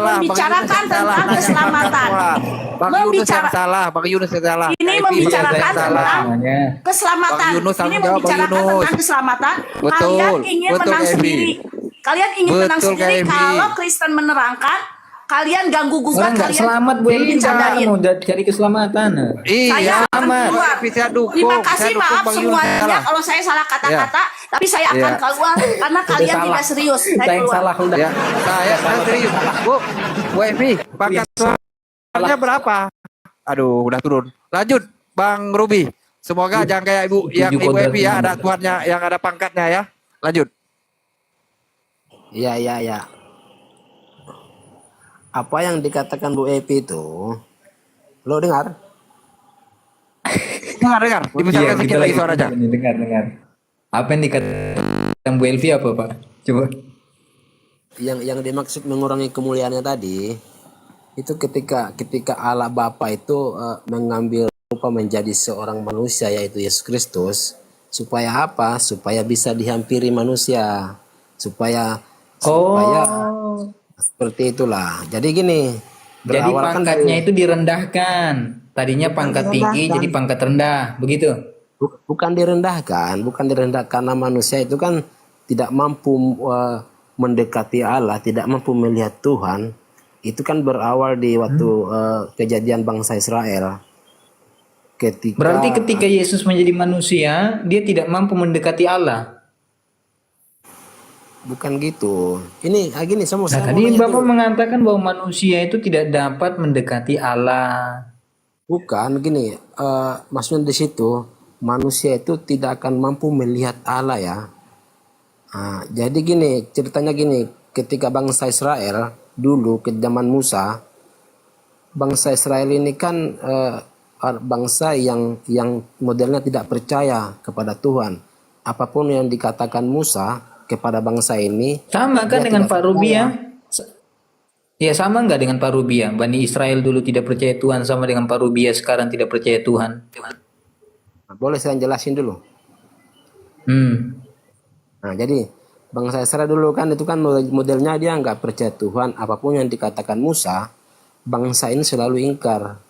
membicarakan tentang keselamatan. Bang Yunus yang salah. Ini membicarakan tentang keselamatan. Ini membicarakan tentang keselamatan. Kalian ingin menang sendiri. Kalian ingin menang sendiri kalau Kristen menerangkan. Kalian ganggu gugat, kalian selamat Bu Evi, mau cari keselamatan. Iya, selamat. Terima kasih, maaf semuanya kalau saya salah kata-kata, tapi saya akan keluar karena kalian tidak serius. Saya salah udah. Ya, saya serius. Bu Evi, pangkat suaranya berapa? Aduh, udah turun. Lanjut, Bang Ruby. Semoga jangan kayak Ibu yang Ibu Evi ya, ada tuannya yang ada pangkatnya ya. Lanjut. Ya. Apa yang dikatakan Bu Evi itu, lo dengar? Dengar. Dibesarkan sedikit lagi suaranya. Dengar. Apa yang dikatakan Bu Evi apa Pak? Coba. Yang dimaksud mengurangi kemuliaannya tadi, itu ketika Allah Bapa itu mengambil rupa menjadi seorang manusia yaitu Yesus Kristus, supaya apa? Supaya bisa dihampiri manusia, supaya seperti itulah. Jadi gini, jadi pangkatnya itu direndahkan. Tadinya pangkat tinggi jadi pangkat rendah, begitu? Bukan direndahkan karena manusia itu kan tidak mampu mendekati Allah, tidak mampu melihat Tuhan. Itu kan berawal di waktu kejadian bangsa Israel. Berarti ketika Yesus menjadi manusia, dia tidak mampu mendekati Allah. Bukan gitu. Ini gini sama tadi Bapak mengatakan bahwa manusia itu tidak dapat mendekati Allah. Bukan gini, maksudnya di situ manusia itu tidak akan mampu melihat Allah ya. Jadi gini, ceritanya gini, ketika bangsa Israel dulu ke zaman Musa, bangsa Israel ini kan bangsa yang modelnya tidak percaya kepada Tuhan. Apapun yang dikatakan Musa kepada bangsa ini sama kan dengan Pak Rubia? Ya sama nggak dengan Pak Rubia? Bani Israel dulu tidak percaya Tuhan sama dengan Pak Rubia sekarang tidak percaya Tuhan. Boleh saya jelasin dulu? Nah jadi bangsa Israel dulu kan itu kan modelnya dia nggak percaya Tuhan, apapun yang dikatakan Musa, bangsa ini selalu ingkar.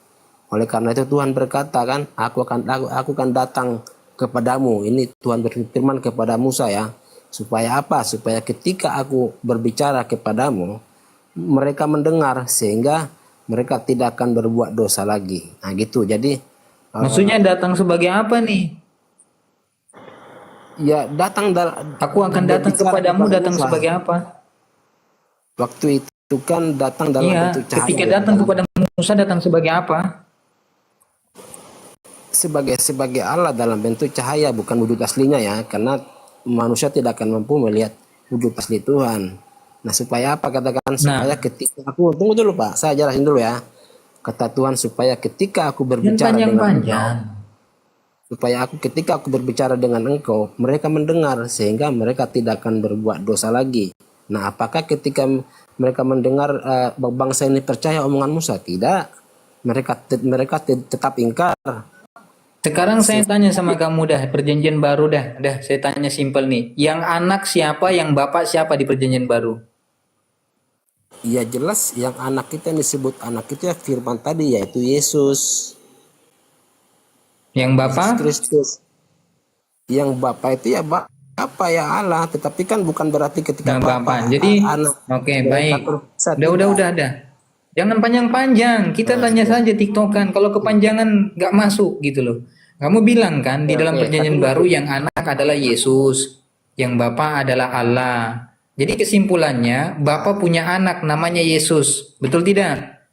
Oleh karena itu Tuhan berkata kan, aku akan datang kepadamu. Ini Tuhan berfirman kepada Musa ya. Supaya apa? Supaya ketika aku berbicara kepadamu, mereka mendengar sehingga mereka tidak akan berbuat dosa lagi. Nah gitu. Jadi maksudnya datang sebagai apa nih? Ya datang. Aku akan datang kepadamu, datang Musa. Sebagai apa? Waktu itu kan datang dalam bentuk cahaya. Ketika datang kepada Musa datang sebagai apa? Sebagai Allah dalam bentuk cahaya, bukan wujud aslinya ya, karena manusia tidak akan mampu melihat wujud asli Tuhan. Nah supaya apa katakan? Supaya ketika aku, tunggu dulu Pak, saya jelasin dulu ya. Kata Tuhan supaya ketika aku berbicara dengan ketika aku berbicara dengan engkau, mereka mendengar sehingga mereka tidak akan berbuat dosa lagi. Nah apakah ketika mereka mendengar bangsa ini percaya omongan Musa? Tidak, mereka tetap ingkar. Sekarang saya tanya sama kamu dah, perjanjian baru dah saya tanya simpel nih. Yang anak siapa, yang bapak siapa di perjanjian baru? Ya jelas yang anak kita yang disebut anak itu ya firman tadi yaitu Yesus. Yang bapak? Yesus Kristus. Yang bapak itu ya apa ya Allah, tetapi kan bukan berarti ketika bapak. Jadi anak. Oke, baik. Udah. Jangan panjang-panjang, kita tanya saja tiktokan. Kalau kepanjangan nggak masuk gitu loh. Kamu bilang kan di dalam perjanjian baru yang anak adalah Yesus, yang Bapa adalah Allah. Jadi kesimpulannya Bapa punya anak namanya Yesus, betul tidak?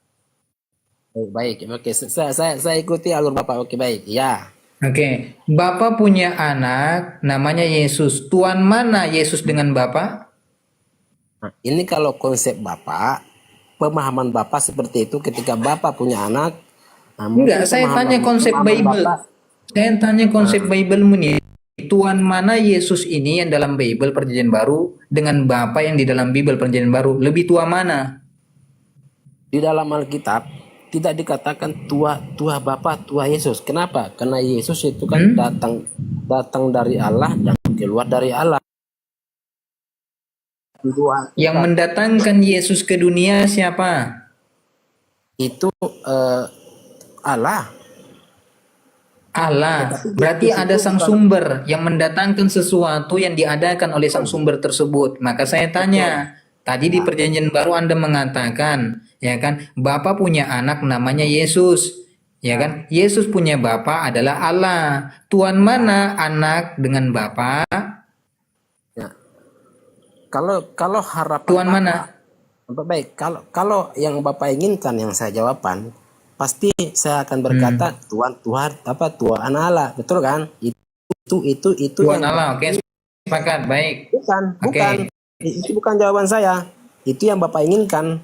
Baik, oke. Saya ikuti alur Bapak. Oke, baik, ya. Oke, Bapa punya anak namanya Yesus. Tuan mana Yesus dengan Bapa? Nah, ini kalau konsep Bapak, pemahaman Bapak seperti itu ketika Bapak punya anak. Enggak, saya tanya konsep Bible. Saya tanya konsep Bible nih. Tuhan mana Yesus ini yang dalam Bible Perjanjian Baru dengan Bapa yang di dalam Bible Perjanjian Baru? Lebih tua mana? Di dalam Alkitab tidak dikatakan tua Bapa, tua Yesus. Kenapa? Karena Yesus itu kan datang dari Allah dan keluar dari Allah. Yang mendatangkan Yesus ke dunia siapa? Itu Allah. Allah. Berarti ada sang sumber yang mendatangkan sesuatu yang diadakan oleh sang sumber tersebut. Maka saya tanya, tadi di Perjanjian Baru Anda mengatakan, ya kan, Bapa punya anak namanya Yesus. Ya kan? Yesus punya Bapa adalah Allah. Tuhan mana anak dengan Bapa? Ya. Kalau harapan Tuhan mana? baik, kalau yang Bapak inginkan yang saya jawaban, pasti saya akan berkata Tuhan Allah, betul kan? Itu Tuhan yang Allah, oke. Sepakat, baik. bukan. Itu bukan jawaban saya. Itu yang Bapak inginkan.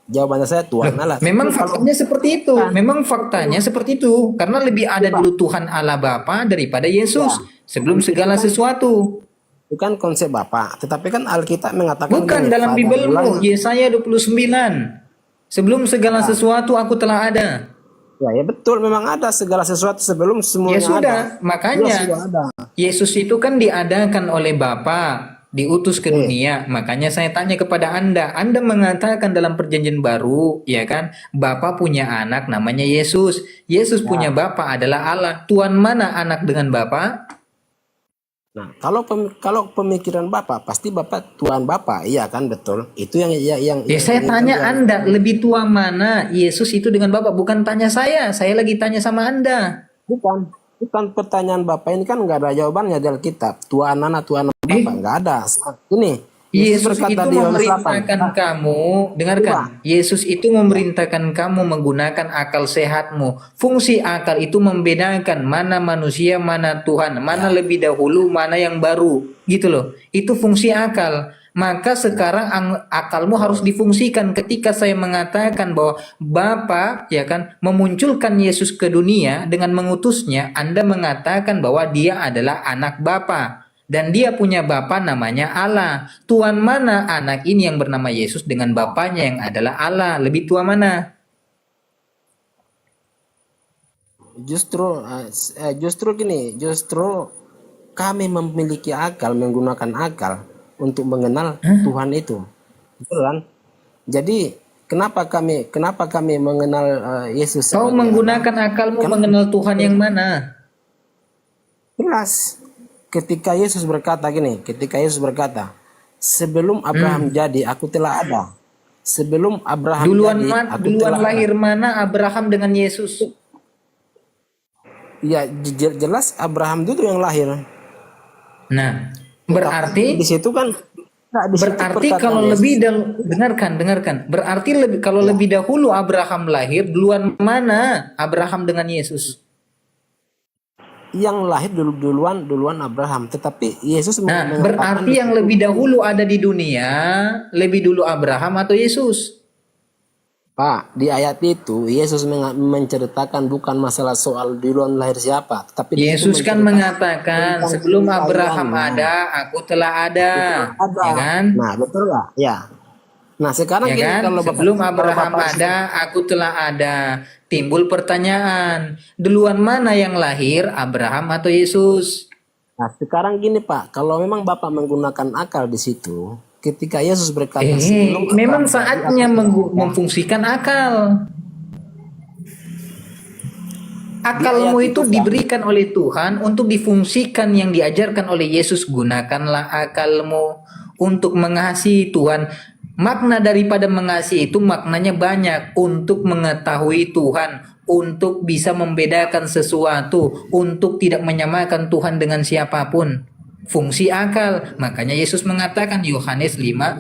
Jawabannya saya Tuhan Allah. Memang faktanya seperti itu. Memang faktanya seperti itu. Karena lebih ada dulu Tuhan Allah Bapa daripada Yesus sebelum segala sesuatu. Bukan konsep Bapak, tetapi kan Alkitab mengatakan Bukan gini, dalam pada Bibelmu, bulan- Yesaya 29. Sebelum segala sesuatu aku telah ada. Ya betul, memang ada segala sesuatu sebelum Ya semuanya sudah, ada. makanya Ya, sudah ada. Yesus itu kan diadakan oleh Bapa, diutus ke dunia. Makanya saya tanya kepada Anda mengatakan dalam Perjanjian Baru, ya kan, Bapa punya anak namanya Yesus. Yesus punya Bapa adalah Allah. Tuhan mana anak dengan Bapa? Nah, kalau pemikiran Bapak, pasti Bapak Tuhan Bapak, iya kan, betul. Itu yang Saya tanya Anda, lebih tua mana Yesus itu dengan Bapa? Bukan tanya saya lagi tanya sama Anda. bukan pertanyaan Bapak ini kan nggak ada jawabannya dari Alkitab. Tuhan anak Bapak nggak ada. Ini Yesus itu di Yohanes 8. memerintahkan kamu, dengarkan. Yesus itu memerintahkan kamu menggunakan akal sehatmu. Fungsi akal itu membedakan mana manusia, mana Tuhan, mana lebih dahulu, mana yang baru, gitu loh. Itu fungsi akal. Maka sekarang akalmu harus difungsikan ketika saya mengatakan bahwa Bapa ya kan memunculkan Yesus ke dunia dengan mengutusnya. Anda mengatakan bahwa dia adalah anak Bapa. Dan dia punya Bapa namanya Allah. Tuhan mana anak ini yang bernama Yesus dengan Bapanya yang adalah Allah? Lebih tua mana? Justru gini, justru kami memiliki akal, menggunakan akal untuk mengenal Tuhan itu, betul kan? Jadi kenapa kami mengenal Yesus? Kau menggunakan akalmu mengenal Tuhan yang mana? Jelas. Ketika Yesus berkata, sebelum Abraham jadi, aku telah ada. Sebelum Abraham Duluan telah lahir mana Abraham dengan Yesus? Ya jelas Abraham itu yang lahir. Nah, berarti di situ kan berarti kalau lebih dengarkan. Berarti kalau lebih dahulu Abraham lahir, duluan mana Abraham dengan Yesus? Yang lahir duluan Abraham, tetapi Yesus berarti yang lebih dahulu ada di dunia lebih dulu Abraham atau Yesus? Pak, di ayat itu Yesus menceritakan bukan masalah soal duluan lahir siapa, tapi Yesus kan mengatakan sebelum Abraham ada, aku telah ada, ya kan? Nah, betul nggak? Ya. Nah, sekarang ya kan? Sebelum Abraham ada, aku telah ada. Timbul pertanyaan, duluan mana yang lahir, Abraham atau Yesus? Nah, sekarang gini Pak, kalau memang Bapak menggunakan akal di situ, ketika Yesus berkata memang saatnya memfungsikan akal. Akalmu itu diberikan oleh Tuhan untuk difungsikan yang diajarkan oleh Yesus. Gunakanlah akalmu untuk mengasihi Tuhan. Makna daripada mengasihi itu maknanya banyak. Untuk mengetahui Tuhan, untuk bisa membedakan sesuatu, untuk tidak menyamakan Tuhan dengan siapapun. Fungsi akal. Makanya Yesus mengatakan Yohanes 22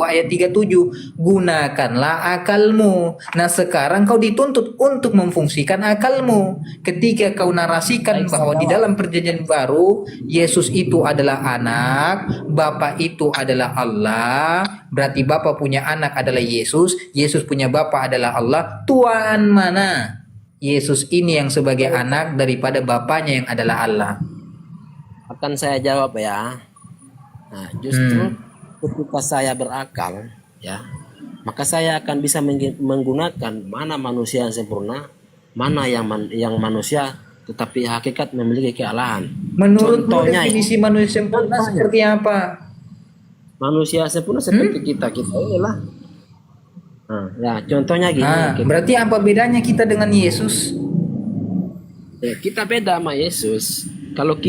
ayat 37, gunakanlah akalmu. Nah, sekarang kau dituntut untuk memfungsikan akalmu. Ketika kau narasikan bahwa di dalam Perjanjian Baru Yesus itu adalah anak, Bapa itu adalah Allah, berarti Bapa punya anak adalah Yesus, Yesus punya Bapa adalah Allah. Tuhan mana? Yesus ini yang sebagai anak daripada Bapanya yang adalah Allah. Akan saya jawab ya. Nah, justru ketika saya berakal, ya, maka saya akan bisa menggunakan mana manusia yang sempurna, mana yang manusia tetapi hakikat memiliki kealahan. Menurut definisi manusia sempurna seperti apa? manusia sempurna seperti kita inilah. Nah, ya contohnya gini. Berarti apa bedanya kita dengan Yesus? Ya, kita beda sama Yesus. Kalau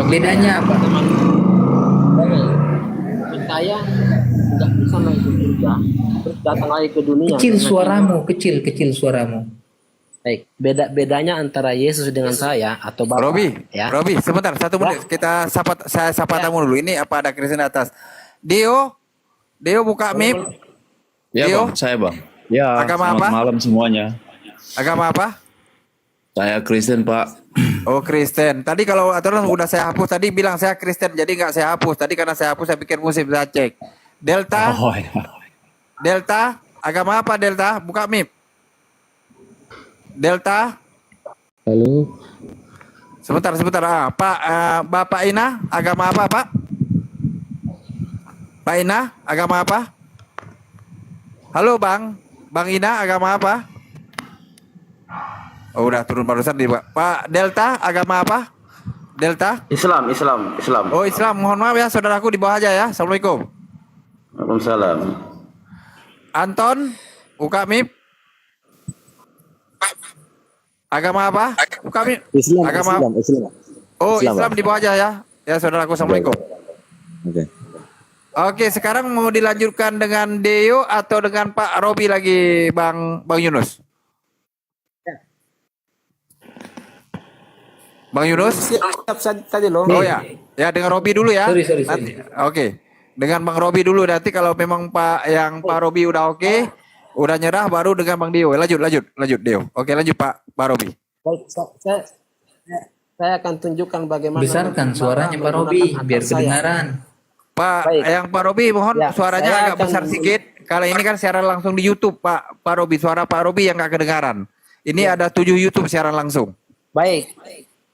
Bedanya apa? Saya nggak bisa naik ke surga, terus datang lagi ke dunia. Kecil suaramu. Baik, bedanya antara Yesus dengan saya atau Bapak. Robi, sebentar, 1 menit. Saya sapa tamu dulu. Ini apa ada Kristen atas? Dio buka mic. Ya Dio? Bang, saya Bang. Ya, Agama selamat apa? malam semuanya. Agama apa? Saya Kristen Pak. Oh, Kristen. Tadi kalau aturan udah saya hapus. Tadi bilang saya Kristen, jadi nggak saya hapus. Tadi karena saya hapus, saya pikir Muslim, saya cek. Delta, Oh ya. Delta, agama apa Delta? Buka mic. Delta. Halo. Sebentar. Pak, Bapak Ina, agama apa Pak? Pak Ina, agama apa? Halo Bang Ina, agama apa? Oh, udah turun barusan di Pak Delta, agama apa? Delta? Islam. Oh, Islam. Mohon maaf ya, saudaraku di bawah aja ya. Assalamualaikum. Waalaikumsalam. Anton, buka mic. Agama apa? Buka mic. Islam. Oh, Islam di bawah aja ya. Ya, saudaraku. Assalamualaikum. Oke. Oke, sekarang mau dilanjutkan dengan Deo atau dengan Pak Robi lagi, Bang Yunus? Bang Yunus? Siap tadi loh. Oh ya, dengan Robi dulu ya. Sorry. Oke, dengan Bang Robi dulu. Nanti kalau memang Pak Robi udah oke, udah nyerah, baru dengan Bang Dio. Lanjut Dio. Oke, lanjut Pak Robi. Baik, saya akan tunjukkan bagaimana. Besarkan suaranya Pak Robi biar kedengaran. Pak, Baik. Pak Robi mohon Ya, suaranya saya agak akan besar sedikit. Kalau ini kan siaran langsung di YouTube, Pak Robi. Suara Pak Robi yang nggak kedengaran. Ini ada 7 YouTube siaran langsung. Baik,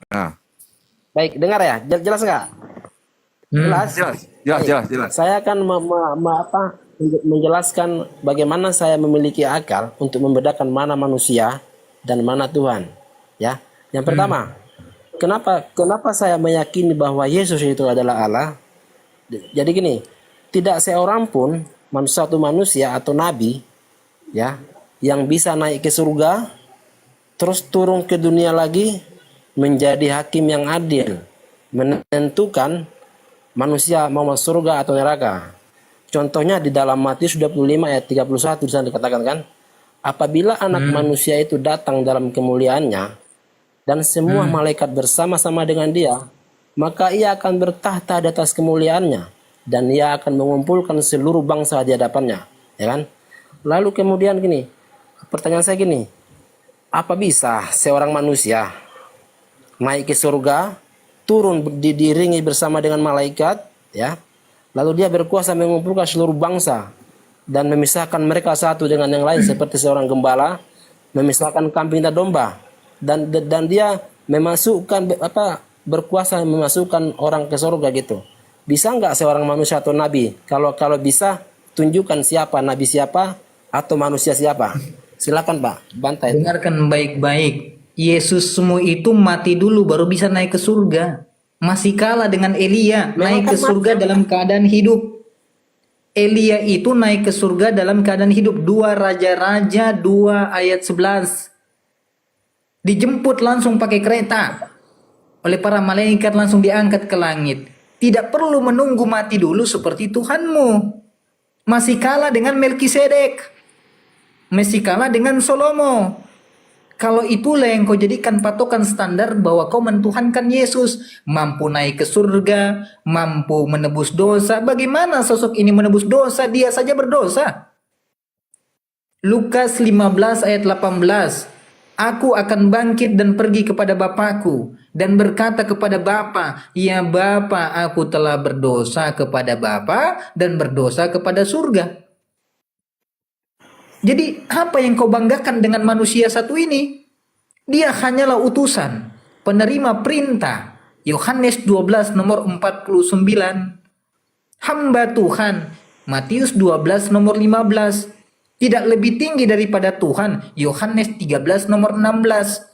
Nah, dengar ya. Jelas nggak? jelas. Saya akan menjelaskan bagaimana saya memiliki akal untuk membedakan mana manusia dan mana Tuhan. Ya, yang pertama, kenapa saya meyakini bahwa Yesus itu adalah Allah? Jadi gini, tidak seorang pun satu manusia atau nabi, ya, yang bisa naik ke surga, terus turun ke dunia lagi menjadi hakim yang adil, menentukan manusia mau masuk surga atau neraka. Contohnya di dalam Matius 25 ayat 31 di sana dikatakan kan, apabila anak manusia itu datang dalam kemuliaannya dan semua malaikat bersama-sama dengan dia, maka ia akan bertahta di atas kemuliaannya dan ia akan mengumpulkan seluruh bangsa di hadapannya, ya kan? Lalu kemudian gini, pertanyaan saya gini, apa bisa seorang manusia naik ke surga, turun diiringi bersama dengan malaikat, ya, lalu dia berkuasa mengumpulkan seluruh bangsa dan memisahkan mereka satu dengan yang lain seperti seorang gembala memisahkan kambing dan domba, dan dia memasukkan berkuasa memasukkan orang ke surga gitu. Bisa nggak seorang manusia atau nabi? Kalau bisa, tunjukkan siapa nabi siapa atau manusia siapa. Silakan Pak, bantai. Dengarkan baik-baik. Yesus semua itu mati dulu baru bisa naik ke surga. Masih kalah dengan Elia, naik ke surga dalam keadaan hidup. Elia itu naik ke surga dalam keadaan hidup. 2 Raja-Raja 2 ayat 11. Dijemput langsung pakai kereta oleh para malaikat, langsung diangkat ke langit. Tidak perlu menunggu mati dulu seperti Tuhanmu. Masih kalah dengan Melkisedek. Masih kalah dengan Salomo. Kalau itulah yang kau jadikan patokan standar bahwa kau mentuhankan Yesus, mampu naik ke surga, mampu menebus dosa. Bagaimana sosok ini menebus dosa? Dia saja berdosa. Lukas 15 ayat 18. Aku akan bangkit dan pergi kepada Bapakku dan berkata kepada Bapa, ya Bapa, aku telah berdosa kepada Bapa dan berdosa kepada surga. Jadi apa yang kau banggakan dengan manusia satu ini? Dia hanyalah utusan, penerima perintah. Yohanes 12 nomor 49. Hamba Tuhan, Matius 12 nomor 15. Tidak lebih tinggi daripada Tuhan, Yohanes 13 nomor 16.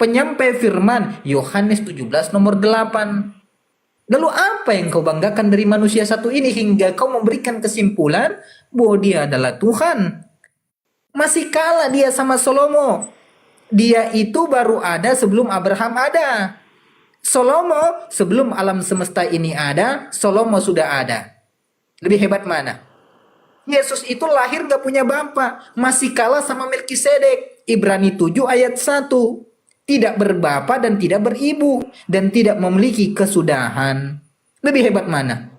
Penyampai firman, Yohanes 17 nomor 8. Lalu apa yang kau banggakan dari manusia satu ini hingga kau memberikan kesimpulan bahwa dia adalah Tuhan? Masih kalah dia sama Salomo. Dia itu baru ada sebelum Abraham ada. Salomo sebelum alam semesta ini ada, Salomo sudah ada. Lebih hebat mana? Yesus itu lahir gak punya bapak, masih kalah sama Melkisedek. Ibrani 7 ayat 1. Tidak berbapa dan tidak beribu dan tidak memiliki kesudahan. Lebih hebat mana?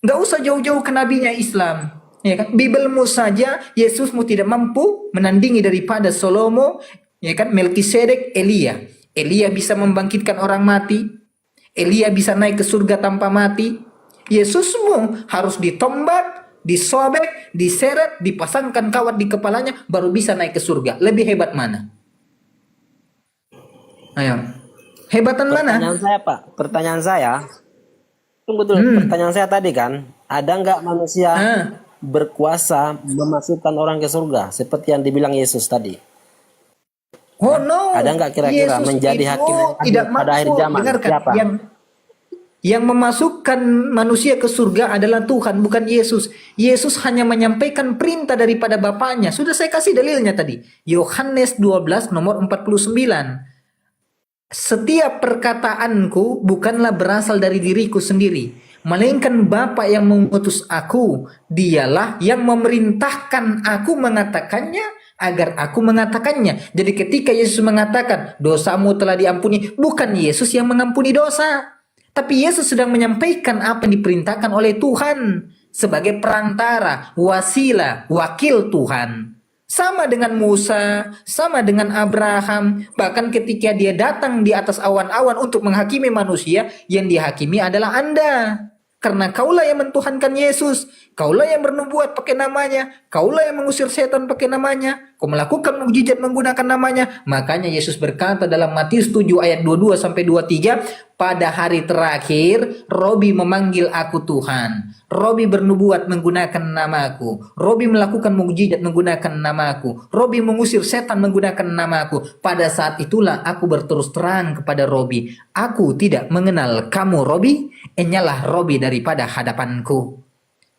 Gak usah jauh-jauh ke nabinya Islam. Ya kan? Bibelmu saja Yesusmu tidak mampu menandingi daripada Salomo, ya kan? Melkisedek, Elia. Elia bisa membangkitkan orang mati. Elia bisa naik ke surga tanpa mati. Yesusmu harus ditombak, disobek, diseret, dipasangkan kawat di kepalanya baru bisa naik ke surga. Lebih hebat mana? Ayo. Hebatan mana? Pertanyaan saya Pak, pertanyaan saya, tunggu dulu. Pertanyaan saya tadi kan, ada nggak manusia berkuasa memasukkan orang ke surga seperti yang dibilang Yesus tadi? Oh no. Ada nggak kira-kira Yesus menjadi itu hakim yang adil tidak pada akhir mampu. zaman? Dengarkan, Siapa? yang memasukkan manusia ke surga adalah Tuhan, bukan Yesus. Yesus hanya menyampaikan perintah daripada Bapaknya. Sudah saya kasih dalilnya tadi. Yohanes 12 nomor 49. Setiap perkataanku bukanlah berasal dari diriku sendiri, melainkan Bapa yang mengutus aku. Dialah yang memerintahkan aku mengatakannya agar aku mengatakannya. Jadi ketika Yesus mengatakan dosamu telah diampuni, bukan Yesus yang mengampuni dosa, tapi Yesus sedang menyampaikan apa yang diperintahkan oleh Tuhan sebagai perantara, wasilah, wakil Tuhan. Sama dengan Musa, sama dengan Abraham. Bahkan ketika dia datang di atas awan-awan untuk menghakimi manusia, yang dihakimi adalah Anda. Karena kaulah yang mentuhankan Yesus, kaulah yang bernubuat pakai namanya, kaulah yang mengusir setan pakai namanya, kau melakukan mukjizat menggunakan namanya. Makanya Yesus berkata dalam Matius 7 ayat 22 sampai 23, pada hari terakhir Robi memanggil aku Tuhan. Robi bernubuat menggunakan namaku. Robi melakukan mukjizat menggunakan namaku. Robi mengusir setan menggunakan namaku. Pada saat itulah aku berterus terang kepada Robi, aku tidak mengenal kamu Robi, enyalah Robi daripada hadapanku.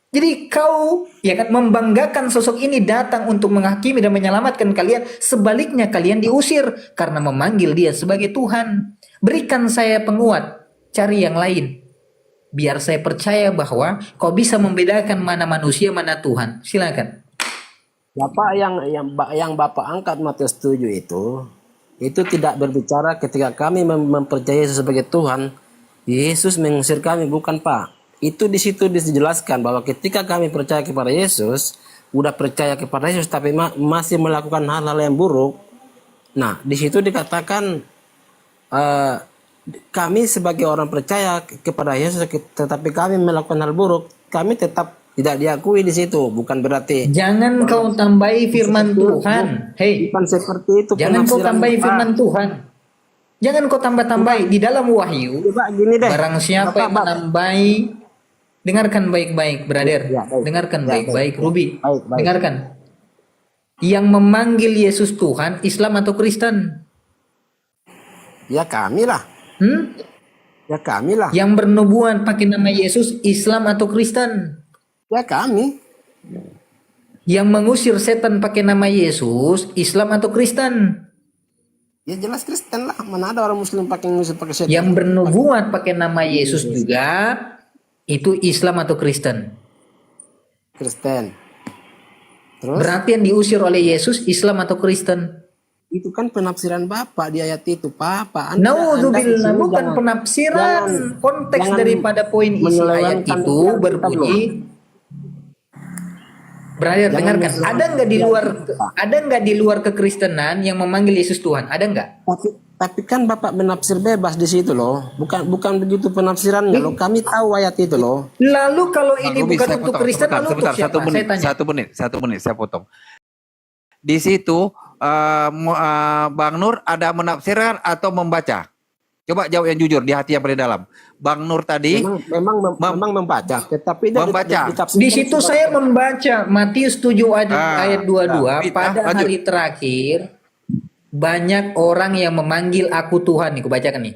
Jadi kau ya kan membanggakan sosok ini datang untuk menghakimi dan menyelamatkan kalian, sebaliknya kalian diusir karena memanggil dia sebagai Tuhan. Berikan saya penguat, cari yang lain. Biar saya percaya bahwa kau bisa membedakan mana manusia, mana Tuhan. Silakan. Bapak yang Bapak angkat Matius 7 itu tidak berbicara ketika kami mempercayai Yesus sebagai Tuhan, Yesus mengusir kami, bukan Pak. Itu di situ dijelaskan bahwa ketika kami percaya kepada Yesus, udah percaya kepada Yesus tapi masih melakukan hal-hal yang buruk. Nah, di situ dikatakan kami sebagai orang percaya kepada Yesus tetapi kami melakukan hal buruk, kami tetap tidak diakui di situ. Bukan berarti jangan kau tambahi firman Tuhan. Hei, bukan seperti itu. Jangan kau tambahi Bapak. firman Tuhan. Jangan kau tambah-tambahi di dalam wahyu. Coba gini deh. Barang siapa yang menambahi, dengarkan baik-baik, brother. Ya, baik. Dengarkan Ya, baik-baik, baik. Ruby. Baik. Dengarkan. Yang memanggil Yesus Tuhan, Islam atau Kristen? Ya kami lah. Ya kami lah. Yang bernubuat pakai nama Yesus, Islam atau Kristen? Ya kami. Yang mengusir setan pakai nama Yesus, Islam atau Kristen? Ya jelas Kristen lah. Mana ada orang Muslim pakai setan? Yang bernubuat pakai nama Yesus juga, itu Islam atau Kristen? Kristen. Terus? Berarti yang diusir oleh Yesus, Islam atau Kristen? Itu kan penafsiran Bapak di ayat itu, Bapak. Naudzubillah, bukan penafsiran. Konteks daripada poin isi ayat itu berbunyi. Brother, dengarkan. Ada nggak di luar kekristenan yang memanggil Yesus Tuhan? Ada nggak? Tapi kan Bapak menafsir bebas di situ loh. Bukan begitu penafsirannya loh. Kami tahu ayat itu loh. Lalu kalau ini Ruby, bukan saya untuk potong. Kristen, lalu untuk Sebentar, siapa? Saya tanya. satu menit, saya potong. Di situ Bang Nur ada menafsirkan atau membaca? Coba jawab yang jujur di hati yang paling dalam. Bang Nur tadi Memang membaca, tetapi membaca. Di situ saya membaca Matius 7 ayat 22. Pada lanjut. hari terakhir banyak orang yang memanggil aku Tuhan. Nih, aku bacakan nih.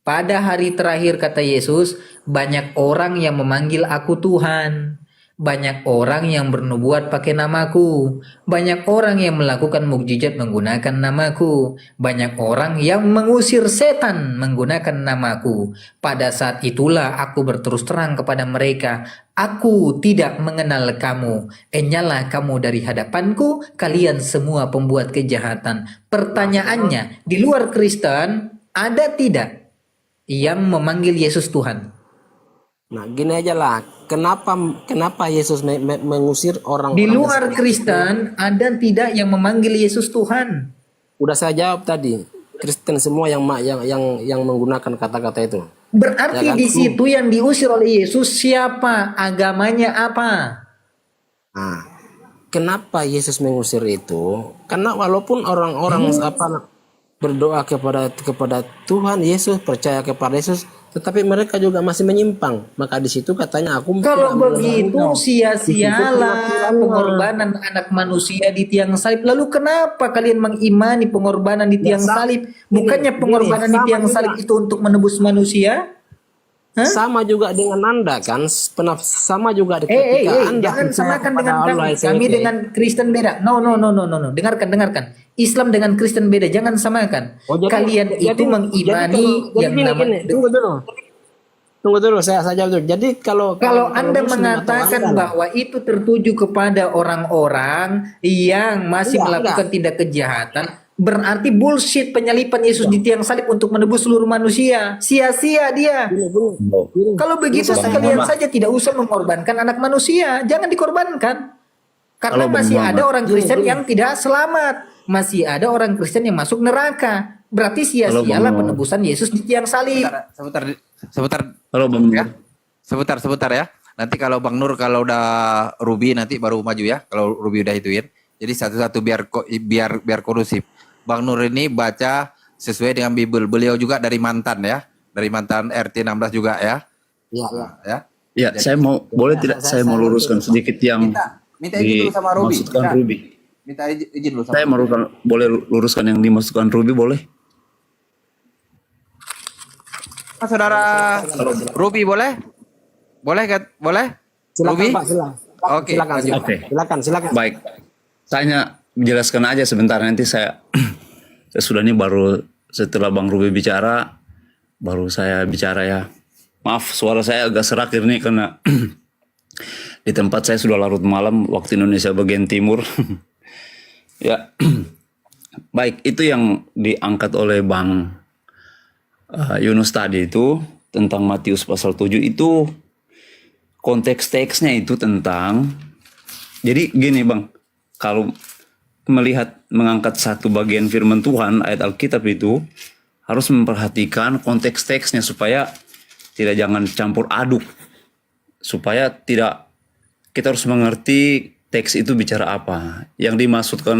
Pada hari terakhir kata Yesus, banyak orang yang memanggil aku Tuhan. Banyak orang yang bernubuat pakai namaku. Banyak orang yang melakukan mukjizat menggunakan namaku. Banyak orang yang mengusir setan menggunakan namaku. Pada saat itulah aku berterus terang kepada mereka, aku tidak mengenal kamu. Enyalah kamu dari hadapanku, kalian semua pembuat kejahatan. Pertanyaannya, di luar Kristen, ada tidak yang memanggil Yesus Tuhan? Nah, gini aja lah. Kenapa Yesus mengusir orang Di luar Kristen, ada tidak yang memanggil Yesus Tuhan? Udah saya jawab tadi. Kristen semua yang menggunakan kata-kata itu. Berarti Ya kan? di situ yang diusir oleh Yesus siapa? Agamanya apa? Nah, kenapa Yesus mengusir itu? Karena walaupun orang-orang berdoa kepada Tuhan Yesus, percaya kepada Yesus, tetapi mereka juga masih menyimpang. Maka di situ katanya aku Kalau tidak begitu mengenal. sia-sialah pengorbanan anak manusia di tiang salib. Lalu kenapa kalian mengimani pengorbanan di tiang salib? Bukannya pengorbanan di sama tiang juga. salib itu untuk menebus manusia? Hah? Sama juga dengan Anda kan, sama juga ketika Anda Jangan percaya samakan kepada dengan Allah, kami. Kami dengan Kristen beda. No. Dengarkan. Islam dengan Kristen beda. Jangan samakan. Oh, jadi- Kalian jadi- itu mengimani jadi yang gini, namanya. Tunggu dulu, saya jawab dulu. Jadi kalau Anda Muslim mengatakan atau Anda, bahwa itu tertuju kepada orang-orang yang masih Enggak, melakukan tindak kejahatan, berarti bullshit penyalipan Yesus di tiang salib untuk menebus seluruh manusia. Sia-sia dia. Kalau begitu sekalian saja tidak usah mengorbankan anak manusia. Jangan dikorbankan. Karena Kalau Bang masih Muhammad. ada orang Kristen yang tidak selamat. Masih ada orang Kristen yang masuk neraka. Berarti sia-sialah Bang Muhammad. penebusan Yesus di tiang salib. Sebentar Halo Bang. ya. Sebentar ya. Nanti kalau Bang Nur kalau udah Ruby nanti baru maju ya. Kalau Ruby udah ituin. Jadi satu-satu biar kondusif. Bang Nur ini baca sesuai dengan Bible. Beliau juga dari mantan ya. Dari mantan RT 16 juga ya. Iya. Ya. Ya, saya mau boleh tidak saya mau luruskan sedikit yang Minta izin dulu sama Ruby. dimaksudkan Minta. Ruby. Minta izin dulu sama Saya boleh luruskan yang dimaksudkan Ruby boleh? Saudara Ruby boleh? Boleh kan? Boleh? Silakan Ruby? Pak, silakan. Oke, lanjut. Oke. Silakan. Baik. Saya jelaskan aja sebentar nanti saya sudah ini baru setelah Bang Ruby bicara baru saya bicara ya. Maaf suara saya agak serak ini karena di tempat saya sudah larut malam waktu Indonesia bagian timur. Ya. Baik, itu yang diangkat oleh Bang Yunus tadi itu tentang Matius pasal 7 itu konteks teksnya itu tentang jadi gini Bang, kalau mengangkat satu bagian firman Tuhan ayat Alkitab itu harus memperhatikan konteks teksnya supaya jangan campur aduk, supaya kita harus mengerti teks itu bicara apa. Yang dimaksudkan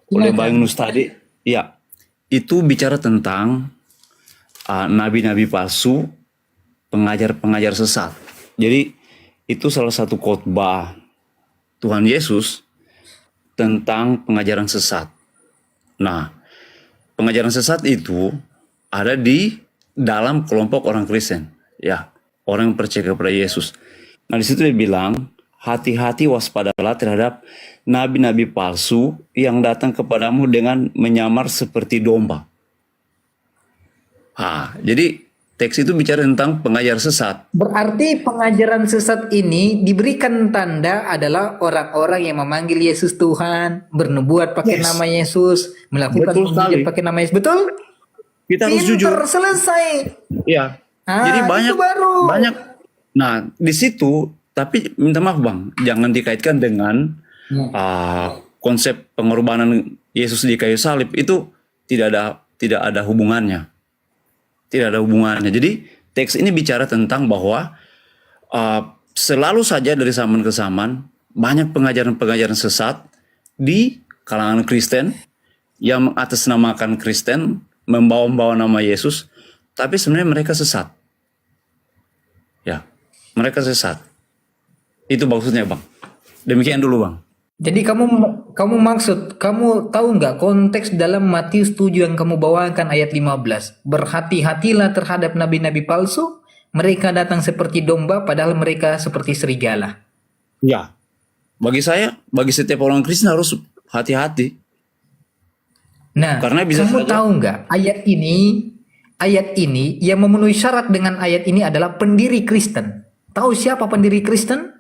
oleh Bang Yunus tadi, ya itu bicara tentang nabi-nabi palsu, pengajar-pengajar sesat. Jadi itu salah satu khotbah Tuhan Yesus tentang pengajaran sesat. Nah, pengajaran sesat itu ada di dalam kelompok orang Kristen, ya, orang yang percaya kepada Yesus. Nah, di situ dia bilang, hati-hati waspadalah terhadap nabi-nabi palsu yang datang kepadamu dengan menyamar seperti domba. Jadi teks itu bicara tentang pengajar sesat. Berarti pengajaran sesat ini diberikan tanda adalah orang-orang yang memanggil Yesus Tuhan, bernubuat pakai nama Yesus, melakukan Betul mukjizat sekali. pakai nama Yesus. Betul? Kita harus jujur. Pinter, selesai. Iya. Jadi Itu banyak baru. banyak. Nah, di situ tapi minta maaf Bang, jangan dikaitkan dengan konsep pengorbanan Yesus di kayu salib itu tidak ada hubungannya. Tidak ada hubungannya. Jadi teks ini bicara tentang bahwa selalu saja dari zaman ke zaman banyak pengajaran-pengajaran sesat di kalangan Kristen yang mengatasnamakan Kristen, membawa nama Yesus, tapi sebenarnya mereka sesat. Ya, mereka sesat. Itu maksudnya Bang. Demikian dulu Bang. Jadi kamu maksud, kamu tahu nggak konteks dalam Matius 7 yang kamu bawakan ayat 15? Berhati-hatilah terhadap nabi-nabi palsu, mereka datang seperti domba padahal mereka seperti serigala. Ya. Bagi saya, bagi setiap orang Kristen harus hati-hati. Nah, Karena bisa kamu saja- tahu nggak ayat ini yang memenuhi syarat dengan ayat ini adalah pendiri Kristen. Tahu siapa pendiri Kristen?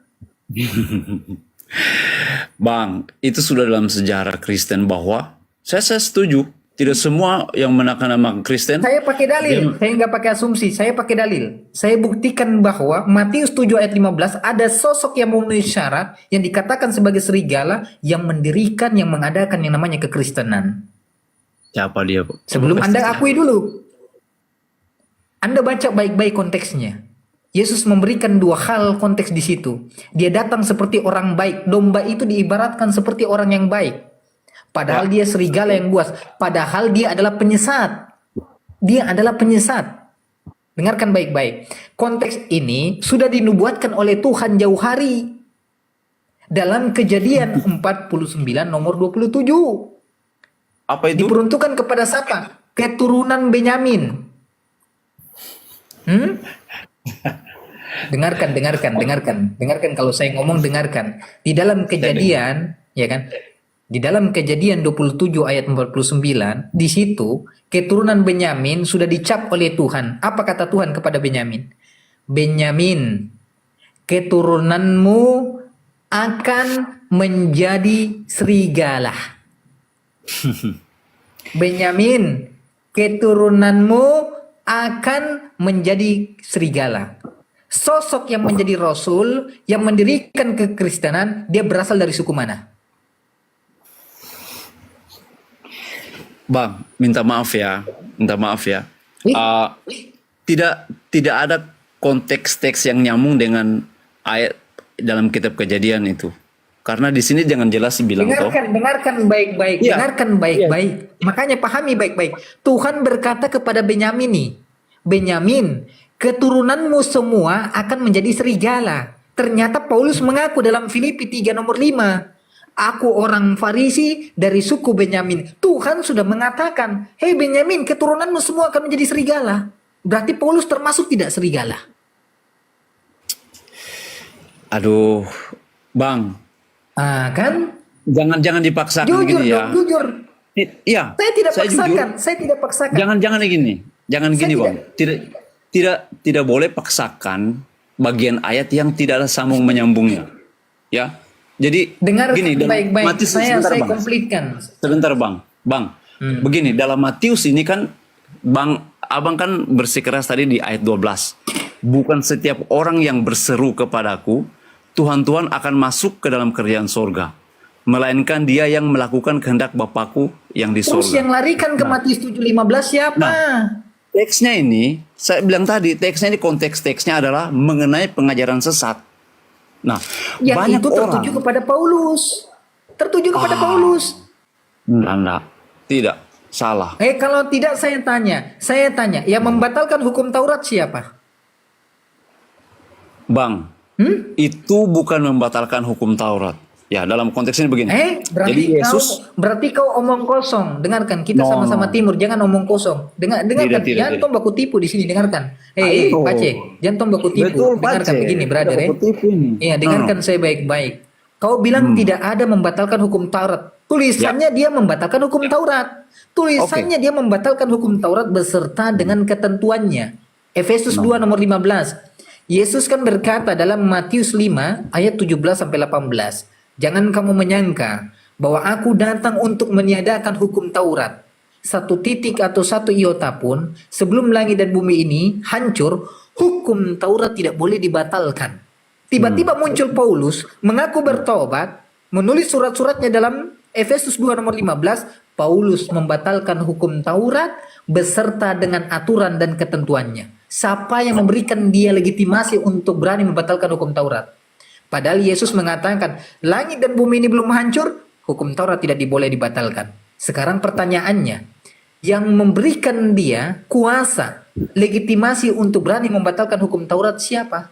Bang, itu sudah dalam sejarah Kristen bahwa saya setuju. Tidak semua yang menakan nama Kristen. Saya pakai dalil, saya nggak pakai asumsi, saya pakai dalil. Saya buktikan bahwa Matius 7 ayat 15 ada sosok yang memenuhi syarat yang dikatakan sebagai serigala yang mendirikan, yang mengadakan yang namanya kekristenan. Siapa dia? Pak? Sebelum Anda akui dulu. Anda baca baik-baik konteksnya. Yesus memberikan dua hal konteks di situ. Dia datang seperti orang baik. Domba itu diibaratkan seperti orang yang baik. Padahal dia serigala yang buas. Padahal dia adalah penyesat. Dia adalah penyesat. Dengarkan baik-baik. Konteks ini sudah dinubuatkan oleh Tuhan jauh hari. Dalam Kejadian 49 nomor 27. Apa itu? Diperuntukkan kepada siapa? Keturunan Benyamin. Dengarkan kalau saya ngomong dengarkan. Di dalam Kejadian, ya kan? Di dalam Kejadian 27 ayat 49, di situ keturunan Benyamin sudah dicap oleh Tuhan. Apa kata Tuhan kepada Benyamin? Benyamin, keturunanmu akan menjadi serigala. Benyamin, keturunanmu akan menjadi serigala. Sosok yang menjadi rasul, yang mendirikan kekristenan, dia berasal dari suku mana? Bang, minta maaf ya. Tidak ada konteks teks yang nyambung dengan ayat dalam kitab Kejadian itu. Karena di sini jangan jelas bilang toh. Dengarkan baik-baik, Iya. dengarkan baik-baik. Makanya pahami baik-baik. Tuhan berkata kepada Benyamin nih, Benyamin, keturunanmu semua akan menjadi serigala. Ternyata Paulus mengaku dalam Filipi 3 nomor 5. Aku orang Farisi dari suku Benyamin. Tuhan sudah mengatakan, hei Benyamin, keturunanmu semua akan menjadi serigala. Berarti Paulus termasuk tidak serigala. Aduh, Bang, Ah, kan? jangan dipaksakan Jujur gini ya. dong, jujur. Iya. Saya tidak jujur. paksakan, saya tidak paksakan. Jangan gini. Jangan Saya gini, tidak- Bang. Tidak boleh paksakan bagian ayat yang tidak ada sambung menyambungnya. Ya. Jadi Dengar gini dalam baik-baik, Matius saya Bang. komplitkan. Sebentar, Bang. Begini, dalam Matius ini kan Abang kan bersikeras tadi di ayat 12. Bukan setiap orang yang berseru kepadaku, Tuhan akan masuk ke dalam kerajaan sorga. Melainkan dia yang melakukan kehendak Bapakku yang di Terus sorga. yang larikan ke Matius 7:15 siapa? Teksnya ini, saya bilang tadi, teksnya ini konteks teksnya adalah mengenai pengajaran sesat. Nah, Yang banyak itu orang. tertuju kepada Paulus. Tertuju kepada Paulus. Enggak. Tidak, salah. Kalau tidak saya tanya, yang membatalkan hukum Taurat siapa? Bang, itu bukan membatalkan hukum Taurat. Ya, dalam konteks ini begini. Jadi berarti kau omong kosong. Dengarkan, kita sama-sama timur, jangan omong kosong. Dengarkan, jangan tong baku tipu di sini, dengarkan. Pace, jangan tong baku tipu. Betul, Dengarkan Pace. begini, brother. Baku tipu ini. Iya, dengarkan saya baik-baik. Kau bilang tidak ada membatalkan hukum Taurat. Tulisannya dia membatalkan hukum Taurat. Tulisannya dia membatalkan hukum Taurat beserta dengan ketentuannya. Efesus 2 nomor 15. Yesus kan berkata dalam Matius 5 ayat 17 sampai 18. Jangan kamu menyangka bahwa aku datang untuk meniadakan hukum Taurat. Satu titik atau satu iota pun sebelum langit dan bumi ini hancur, hukum Taurat tidak boleh dibatalkan. Tiba-tiba muncul Paulus mengaku bertobat, menulis surat-suratnya dalam Efesus 2 nomor 15, Paulus membatalkan hukum Taurat beserta dengan aturan dan ketentuannya. Siapa yang memberikan dia legitimasi untuk berani membatalkan hukum Taurat? Padahal Yesus mengatakan, langit dan bumi ini belum hancur, hukum Taurat tidak boleh dibatalkan. Sekarang pertanyaannya, yang memberikan dia kuasa, legitimasi untuk berani membatalkan hukum Taurat siapa?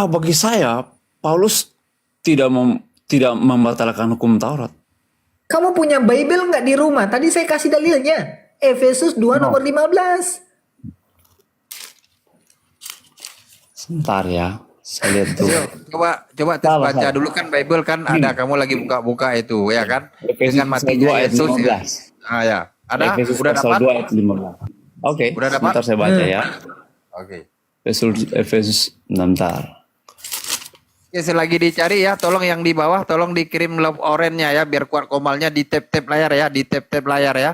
Bagi saya, Paulus tidak membatalkan hukum Taurat. Kamu punya Bible nggak di rumah? Tadi saya kasih dalilnya. Efesus 2 nomor 15. Sebentar ya, saya lihat tuh. Coba tes baca dulu kan Bible kan ada, kamu lagi buka-buka itu ya kan, Efesus dengan matinya 2 ayat Yesus ya. 15. Ya ada, Efesus udah pasal dapat. 2 ayat 15. Oke, Udah dapat? sebentar saya baca ya. Oke. Efesus sebentar. Oke, selagi dicari ya, tolong yang di bawah tolong dikirim love orange-nya ya, biar kuat komalnya di tap-tap layar ya, di tap-tap layar ya.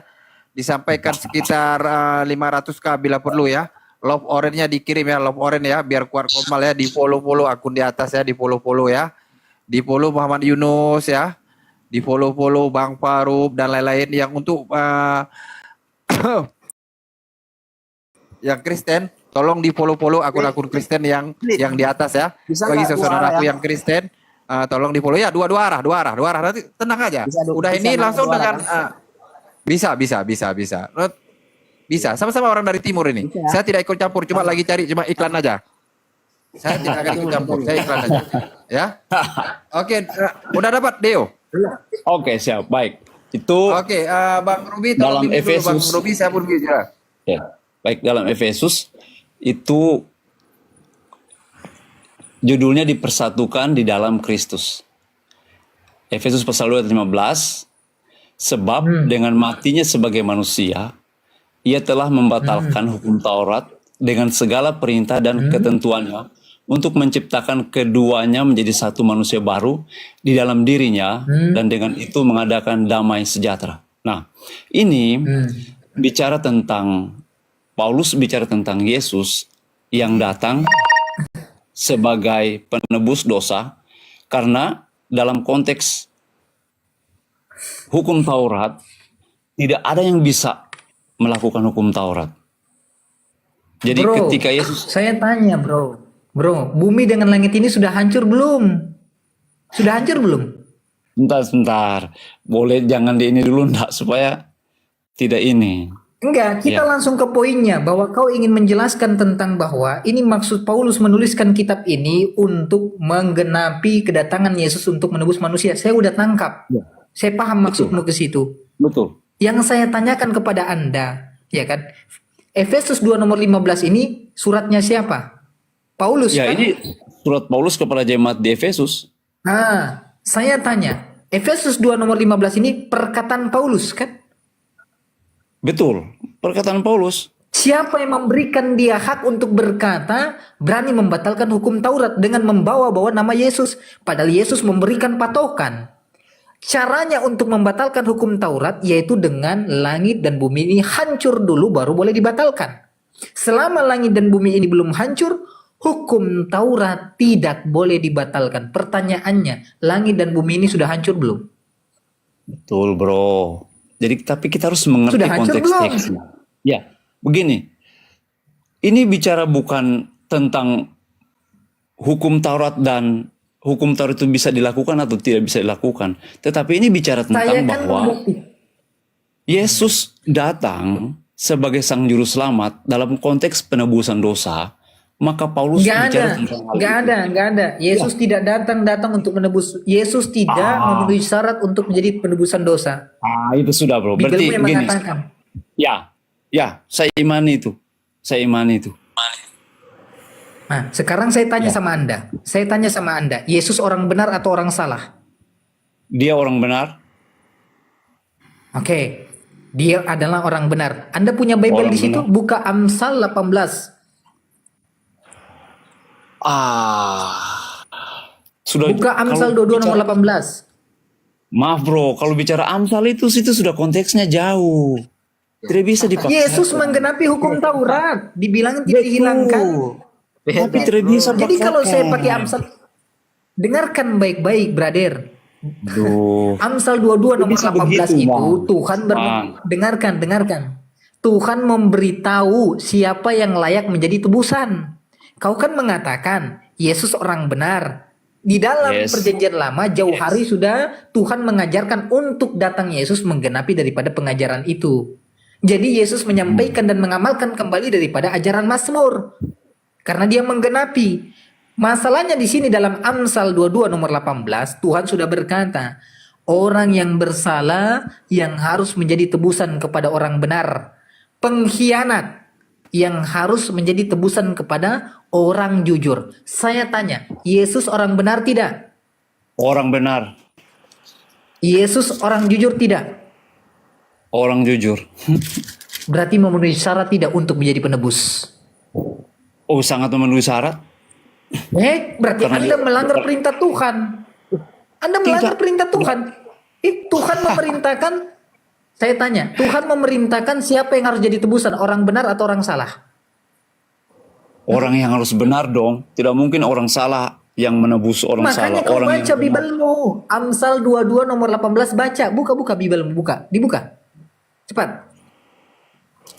Disampaikan sekitar 500k bila perlu ya. Love orange-nya dikirim ya, love orange ya, biar kuat komal ya, di follow akun di atas ya, di follow ya. Di follow Muhammad Yunus ya. Di follow Bang Farub dan lain-lain yang untuk yang Kristen, tolong di follow akun-akun Kristen yang di atas ya. Bisa Bagi nggak dua saudaraku arah? yang Kristen, tolong di follow ya, dua arah. Nanti tenang aja. Udah bisa ini langsung dua arah, dengan bisa. Bisa, sama-sama orang dari timur ini. Saya tidak ikut campur, cuma lagi cari cuma iklan aja. Saya tidak akan ikut campur, saya iklan aja. Ya. Oke, udah dapat Deo. Oke, siap. Baik. Itu Oke, Bang Ruby Dalam tolong bimbing dulu, Bang Efesus. Ruby, saya pun bicara. ya. Baik, dalam Efesus itu judulnya dipersatukan di dalam Kristus. Efesus pasal 2 ayat 15, sebab dengan matinya sebagai manusia, ia telah membatalkan hukum Taurat dengan segala perintah dan ketentuannya untuk menciptakan keduanya menjadi satu manusia baru di dalam dirinya dan dengan itu mengadakan damai sejahtera. Nah, ini bicara tentang Paulus bicara tentang Yesus yang datang sebagai penebus dosa, karena dalam konteks hukum Taurat tidak ada yang bisa melakukan hukum Taurat. Jadi Bro, ketika Yesus, saya tanya bro, bumi dengan langit ini sudah hancur belum? Sudah hancur belum? sebentar, boleh jangan di ini dulu enggak, supaya tidak ini. Enggak, kita langsung ke poinnya bahwa kau ingin menjelaskan tentang bahwa ini maksud Paulus menuliskan kitab ini untuk menggenapi kedatangan Yesus untuk menebus manusia. Saya udah tangkap. Saya paham maksudmu ke situ. Betul. Yang saya tanyakan kepada Anda, ya kan? Efesus 2 nomor 15 ini suratnya siapa? Paulus Ya, kan? ini surat Paulus kepada jemaat di Efesus. Nah, saya tanya, Efesus 2 nomor 15 ini perkataan Paulus kan? Betul, perkataan Paulus. Siapa yang memberikan dia hak untuk berkata berani membatalkan hukum Taurat dengan membawa-bawa nama Yesus? Padahal Yesus memberikan patokan. Caranya untuk membatalkan hukum Taurat yaitu dengan langit dan bumi ini hancur dulu baru boleh dibatalkan. Selama langit dan bumi ini belum hancur, hukum Taurat tidak boleh dibatalkan. Pertanyaannya, langit dan bumi ini sudah hancur belum? Betul, bro. Jadi tapi kita harus mengerti Sudah hancur konteks belum? teksnya. Ya, begini. Ini bicara bukan tentang hukum Taurat dan hukum Taurat itu bisa dilakukan atau tidak bisa dilakukan. Tetapi ini bicara tentang Saya kan bahwa Yesus datang sebagai sang juru selamat dalam konteks penebusan dosa. Maka Paulus bicara tentang hal itu. Nggak ada. Yesus tidak datang untuk menebus. Yesus tidak memenuhi syarat untuk menjadi penebusan dosa. Itu sudah, bro. Berarti Bibelmu yang begini. mengatakan. Ya, saya imani itu. Nah, sekarang saya tanya sama Anda. Yesus orang benar atau orang salah? Dia orang benar. Oke. Dia adalah orang benar. Anda punya Bible Orang di situ? benar. Buka Amsal 18. Sudah. Buka Amsal kalau 22 nomor bicara- 18. Maaf, bro, kalau bicara Amsal itu sudah konteksnya jauh. Tidak bisa dipaksa. Yesus menggenapi hukum Taurat. Dibilang tidak dihilangkan. Tapi tidak bisa Jadi kalau saya dipaksakan. pakai Amsal, dengarkan baik-baik, brother. Aduh. Amsal 22 nomor Bisa 18 begitu, itu Bang. Tuhan dengarkan. Tuhan memberitahu siapa yang layak menjadi tebusan. Kau kan mengatakan Yesus orang benar. Di dalam Yes. perjanjian lama jauh hari sudah Tuhan mengajarkan untuk datang Yesus menggenapi daripada pengajaran itu. Jadi Yesus menyampaikan dan mengamalkan kembali daripada ajaran Mazmur. Karena dia menggenapi. Masalahnya di sini dalam Amsal 22 nomor 18 Tuhan sudah berkata, orang yang bersalah yang harus menjadi tebusan kepada orang benar, pengkhianat yang harus menjadi tebusan kepada orang jujur. Saya tanya, Yesus orang benar tidak? Orang benar, Yesus orang jujur tidak? orang jujur. Berarti memenuhi syarat tidak untuk menjadi penebus. Oh, sangat memenuhi syarat. Berarti Karena Anda dia- melanggar perintah Tuhan. Anda melanggar perintah Tuhan. Tuhan memerintahkan, saya tanya, Tuhan memerintahkan siapa yang harus jadi tebusan, orang benar atau orang salah? Orang yang harus benar dong. Tidak mungkin orang salah yang menebus orang Makanya salah. kau Orang baca yang benar. Bibelmu. Amsal 22 nomor 18 baca. Buka Bibelmu. Dibuka. Cepat.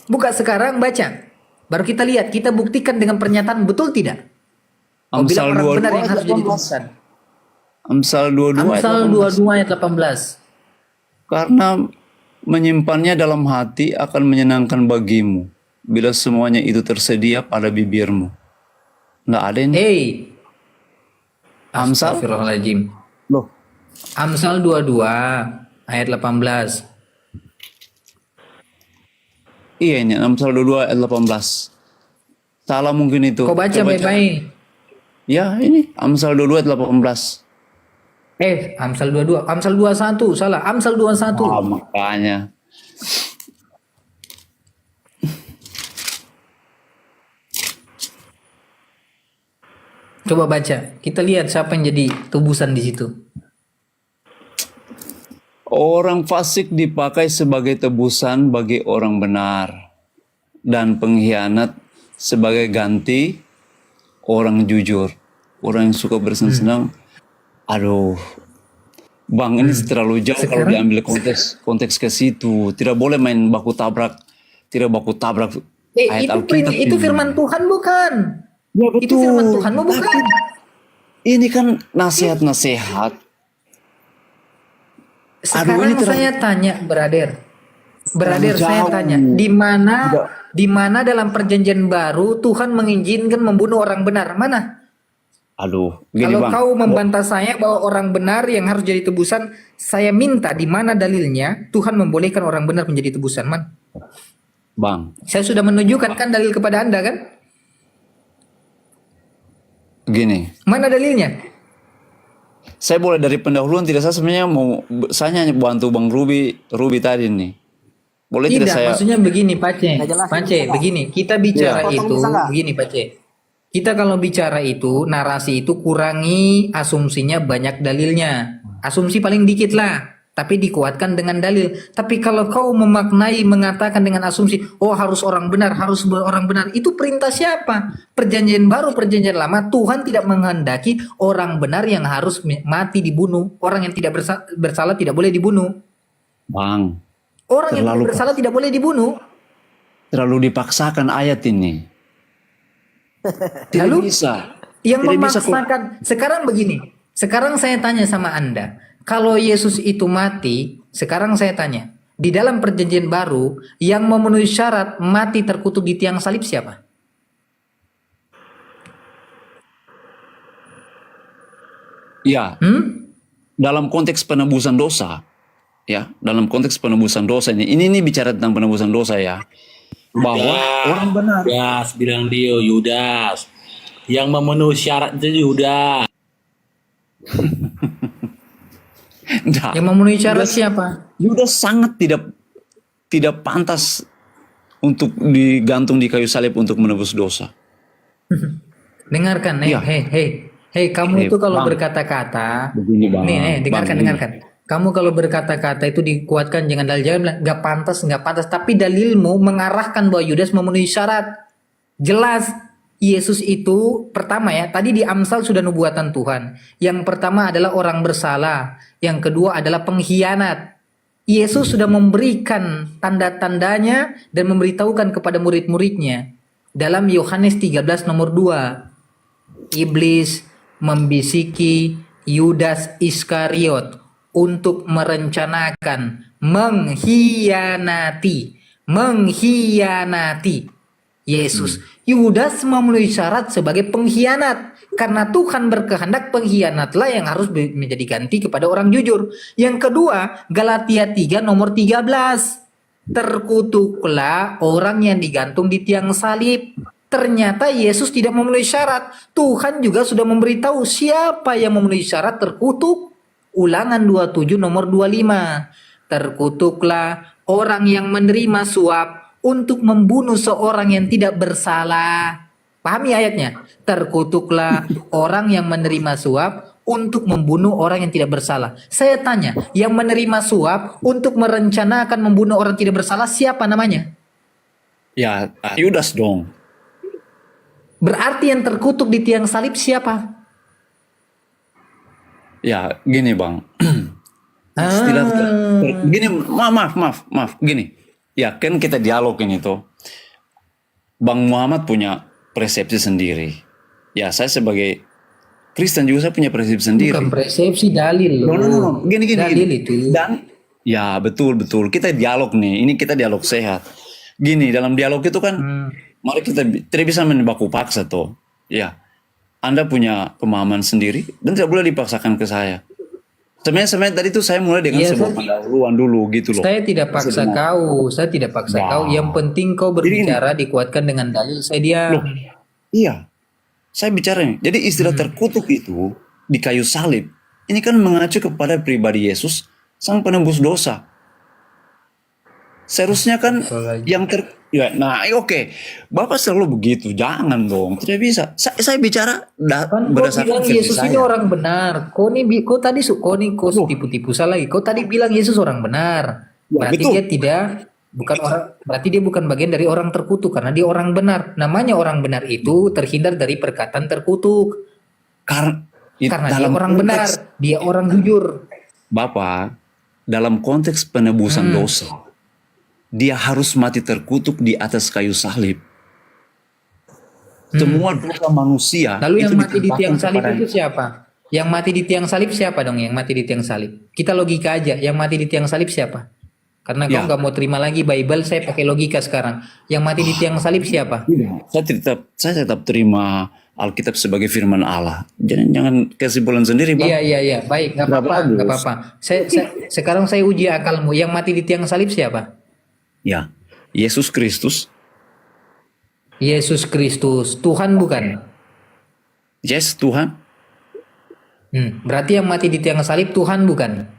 Buka sekarang, baca. Baru kita lihat, kita buktikan dengan pernyataan betul tidak? Kau bilang Amsal orang 22 benar yang harus jadi ayat 18. tebusan. Amsal 22 ayat Amsal 18. 22 ayat 18. Karena menyimpannya dalam hati akan menyenangkan bagimu bila semuanya itu tersedia pada bibirmu. Nggak ada ini. Amsal? Astagfirullahaladzim. Loh, Amsal 22 ayat 18. iya ini Amsal 22 ayat 18. Salah mungkin itu. Kau baca Coba baik-baik. Ya, ini Amsal 22 ayat 18. Amsal 22, Amsal 21, salah. Amsal 21. Makanya. Coba baca. Kita lihat siapa yang jadi tebusan di situ. Orang fasik dipakai sebagai tebusan bagi orang benar, dan pengkhianat sebagai ganti orang jujur. Orang yang suka bersenang-senang. Aduh, Bang, ini terlalu jauh kalau Sekarang- diambil konteks ke situ. Tidak boleh main baku tabrak. Tidak baku tabrak ayat Alkitab. Itu ini. firman Tuhan bukan? Ya, betul. Itu firman Tuhanmu bukan? Ini kan nasihat-nasihat. Sekarang ini terlalu- saya tanya, brother, saya jauh. tanya, di mana dalam perjanjian baru Tuhan mengizinkan membunuh orang benar? Mana? Aduh, gini Kalau Bang. kau membantah saya bahwa orang benar yang harus jadi tebusan, saya minta di mana dalilnya Tuhan membolehkan orang benar menjadi tebusan, man? Bang, Saya sudah menunjukkan kan dalil kepada Anda kan? gini. Mana dalilnya? Saya boleh dari pendahuluan tidak, saya sebenarnya saya hanya bantu Bang Ruby tadi nih. Boleh tidak, Tidak, saya? maksudnya begini, Pace. Saya jelasin Pace, bisa nggak? begini. Kita bicara Potong itu, bisa nggak? begini, Pace. Kita kalau bicara itu, narasi itu kurangi asumsinya banyak dalilnya. Asumsi paling dikit lah, tapi dikuatkan dengan dalil. Tapi kalau kau memaknai, mengatakan dengan asumsi, oh harus orang benar, orang benar, itu perintah siapa? Perjanjian baru, perjanjian lama, Tuhan tidak menghendaki orang benar yang harus mati dibunuh. Orang yang tidak bersalah tidak boleh dibunuh. Bang, Orang yang Terlalu- tidak bersalah tidak boleh dibunuh. terlalu dipaksakan ayat ini. Tidak Lalu bisa. yang Tidak bisa kok. memaksakan, sekarang begini, sekarang saya tanya sama Anda, kalau Yesus itu mati, sekarang saya tanya, di dalam perjanjian baru yang memenuhi syarat mati terkutuk di tiang salib siapa? Ya, dalam konteks penebusan dosa, ya, dalam konteks penebusan dosa ini bicara tentang penebusan dosa ya, bahwa orang benar. Yudas bilang dia Yudas yang memenuhi syarat itu Yudas. Nah, Yang memenuhi syarat siapa? Yudas sangat tidak pantas untuk digantung di kayu salib untuk menebus dosa. Dengarkan, Iya. Kamu itu kalau Bang. berkata-kata, Begini, Bang. dengarkan, Bang, dengarkan. Kamu kalau berkata-kata itu dikuatkan jangan dalil, jangan bilang nggak pantas. Tapi dalilmu mengarahkan bahwa Yudas memenuhi syarat. Jelas Yesus itu pertama ya, tadi di Amsal sudah nubuatan Tuhan. Yang pertama adalah orang bersalah, yang kedua adalah pengkhianat. Yesus sudah memberikan tanda-tandanya dan memberitahukan kepada murid-muridnya. Dalam Yohanes 13 nomor 2, iblis membisiki Yudas Iskariot untuk merencanakan mengkhianati Yesus. Yudas memenuhi syarat sebagai pengkhianat. Karena Tuhan berkehendak pengkhianatlah yang harus menjadi ganti kepada orang jujur. Yang kedua, Galatia 3 nomor 13. Terkutuklah orang yang digantung di tiang salib. Ternyata Yesus tidak memenuhi syarat. Tuhan juga sudah memberitahu siapa yang memenuhi syarat terkutuk. Ulangan 27 nomor 25. Terkutuklah orang yang menerima suap untuk membunuh seorang yang tidak bersalah. Pahami ayatnya? Terkutuklah orang yang menerima suap untuk membunuh orang yang tidak bersalah. Saya tanya, yang menerima suap untuk merencanakan membunuh orang tidak bersalah siapa namanya? Ya, Yudas dong. Berarti yang terkutuk di tiang salib siapa? Ya, gini Bang. Istilah gini, maaf, gini. Ya, kan kita dialog ini tuh. Bang Muhammad punya persepsi sendiri. Ya, saya sebagai Kristen juga saya punya persepsi sendiri. Bukan persepsi, dalil loh. No. Gini. Dalil itu. Dan ya betul. Kita dialog nih. Ini kita dialog sehat. Gini, dalam dialog itu kan mari kita tidak bisa menbaku paksa tuh. Ya. Anda punya pemahaman sendiri dan tidak boleh dipaksakan ke saya. Sebenarnya tadi tuh saya mulai dengan sebuah pendahuluan dulu gitu loh. Saya tidak paksa kau. Yang penting kau berbicara dikuatkan dengan dalil. Saya diam. Loh, iya. Saya bicara nih. Jadi istilah terkutuk itu di kayu salib. Ini kan mengacu kepada pribadi Yesus sang penembus dosa. Seharusnya kan yang oke. Bapak selalu begitu. Jangan dong. Tidak bisa. Saya bicara berdasarkan bilang Yesus ini orang benar. Kau tadi tipu-tipu salah lagi. Kau tadi bilang Yesus orang benar. Berarti dia berarti dia bukan bagian dari orang terkutuk karena dia orang benar. Namanya orang benar itu terhindar dari perkataan terkutuk. Karena dia orang benar, dia orang jujur. Bapak, dalam konteks penebusan dosa, dia harus mati terkutuk di atas kayu salib. Semua dosa manusia. Lalu yang mati di tiang salib itu siapa? Yang mati di tiang salib siapa dong? Yang mati di tiang salib. Kita logika aja. Yang mati di tiang salib siapa? Karena kau nggak mau terima lagi Bible, saya pakai logika sekarang. Yang mati di tiang salib siapa? Saya tetap terima Alkitab sebagai firman Allah. Jangan kesimpulan sendiri, Bang. Iya. Baik, nggak apa-apa. Sekarang saya uji akalmu. Yang mati di tiang salib siapa? Ya, Yesus Kristus. Yesus Kristus, Tuhan bukan? Yes, Tuhan. Berarti yang mati di tiang salib Tuhan bukan?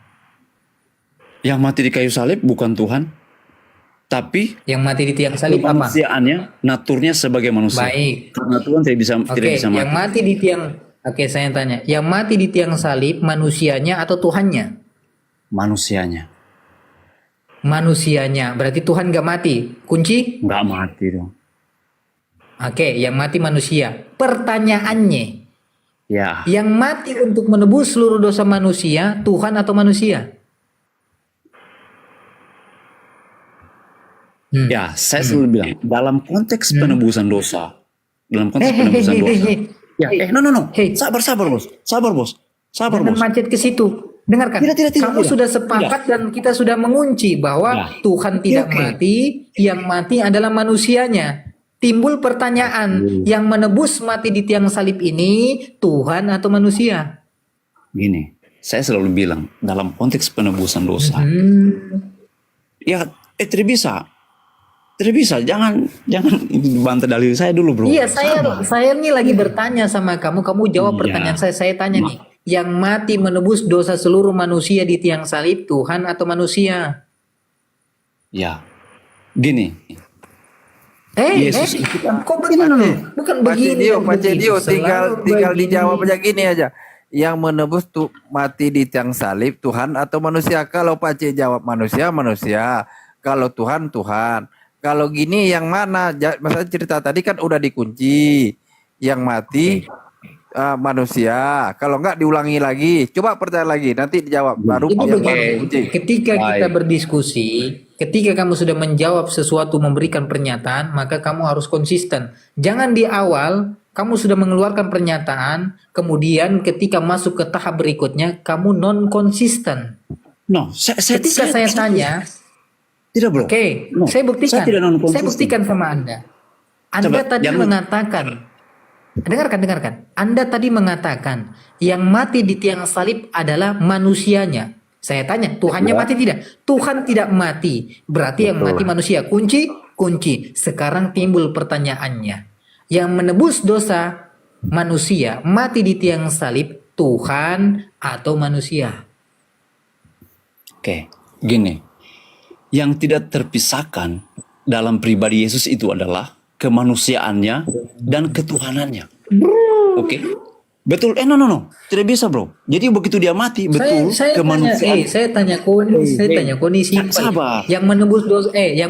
Yang mati di kayu salib bukan Tuhan. Tapi yang mati di tiang salib apa? Kemanusiaannya, naturnya sebagai manusia. Baik. Karena Tuhan tidak bisa mati. Yang mati di tiang, saya tanya, yang mati di tiang salib manusianya atau Tuhannya? Manusianya. Manusianya, berarti Tuhan gak mati. Kunci? Gak mati dong. Yang mati manusia. Pertanyaannya, ya. Yang mati untuk menebus seluruh dosa manusia, Tuhan atau manusia? Ya, saya selalu bilang dalam konteks penebusan dosa. Dalam konteks penebusan dosa. No. Sabar, bos. Jangan macet ke situ. Dengarkan, kamu sudah sepakat dan kita sudah mengunci bahwa Tuhan tidak mati, yang mati adalah manusianya. Timbul pertanyaan, yang menebus mati di tiang salib ini Tuhan atau manusia? Gini, saya selalu bilang dalam konteks penebusan dosa. Ya, tidak bisa. Jangan bantah dalil saya dulu, bro. Iya, saya ini lagi bertanya sama kamu jawab pertanyaan saya. Saya tanya nih, yang mati menebus dosa seluruh manusia di tiang salib Tuhan atau manusia? Ya, gini. Yesus kok begini? Bukan begini. Pak Cedio, tinggal dijawab aja gini aja. Yang menebus mati di tiang salib Tuhan atau manusia? Kalau Pak C jawab manusia. Kalau Tuhan. Kalau gini yang mana? Masalah cerita tadi kan udah dikunci. Yang mati manusia. Kalau enggak diulangi lagi. Coba percaya lagi. Nanti dijawab. Baru ketika kita berdiskusi, ketika kamu sudah menjawab sesuatu, memberikan pernyataan, maka kamu harus konsisten. Jangan di awal kamu sudah mengeluarkan pernyataan, kemudian ketika masuk ke tahap berikutnya kamu non konsisten. Ketika saya tanya, tidak, bro. Saya buktikan. Saya buktikan sama Anda. Anda Coba, tadi jangan- mengatakan, dengarkan. Anda tadi mengatakan yang mati di tiang salib adalah manusianya. Saya tanya, Tuhannya mati tidak? Tuhan tidak mati. Berarti yang mati manusia. Kunci. Sekarang timbul pertanyaannya. Yang menebus dosa manusia mati di tiang salib, Tuhan atau manusia? Oke, gini. Yang tidak terpisahkan dalam pribadi Yesus itu adalah kemanusiaannya dan ketuhanannya. Oke. Betul. No. Tidak bisa, bro. Jadi begitu dia mati, betul kemanusiaan. Saya tanya koni simpel. sabar. Yang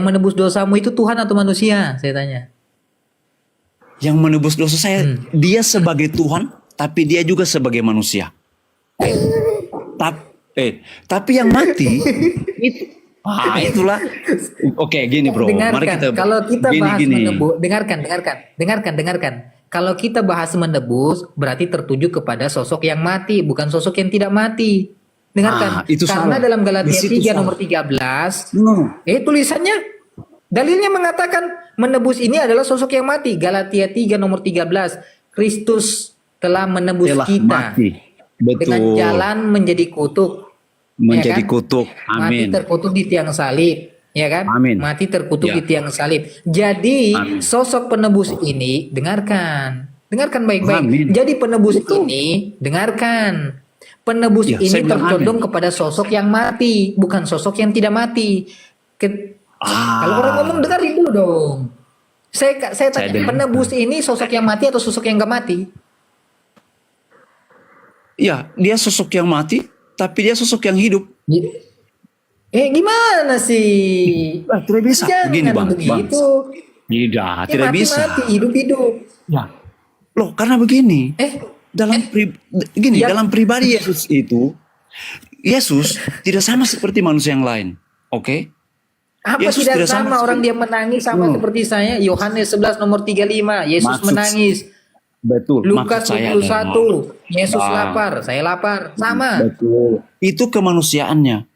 menebus dosamu itu Tuhan atau manusia? Saya tanya. Yang menebus dosa saya, dia sebagai Tuhan, tapi dia juga sebagai manusia. Tapi yang mati itu, itulah. Oke, gini bro. Dengarkan, Mari kita kalau kita bahas gini. menebus, dengarkan. Kalau kita bahas menebus, berarti tertuju kepada sosok yang mati, bukan sosok yang tidak mati. Dengarkan, itu karena salah. dalam Di Galatia situ 3 salah. nomor 13, No. tulisannya, dalilnya mengatakan menebus ini adalah sosok yang mati. Galatia 3 nomor 13, Kristus telah menebus Telah kita mati. Betul. dengan jalan menjadi kutuk. Menjadi Ya kan? kutuk. Mati Amin. terkutuk di tiang salib, ya kan? Amin. Mati terkutuk Ya. di tiang salib. Jadi Amin. sosok penebus ini, dengarkan baik-baik. Amin. Jadi penebus ini, dengarkan. Penebus Ya, ini saya bilang tercondong amin. kepada sosok yang mati, bukan sosok yang tidak mati. Kalau orang ngomong dengarin dulu dong. Saya tanya, dengar. penebus ini sosok yang mati atau sosok yang nggak mati? Ya, dia sosok yang mati, tapi dia sosok yang hidup. Gimana sih? Tidak bisa. Jangan Begini, Bang. begitu. Tidak, Ya, tidak bisa. mati, hidup-hidup. Ya. Loh, karena begini. Ya. Dalam pribadi Yesus itu, Yesus tidak sama seperti manusia yang lain. Oke? Apa Yesus tidak tidak sama sama orang dia menangis sama seperti saya? Yohanes 11 nomor 35, Yesus Maksud- menangis. Betul. Lukas Maksud saya 21, Yesus Nah. lapar, saya lapar. Sama. Betul. Itu kemanusiaannya.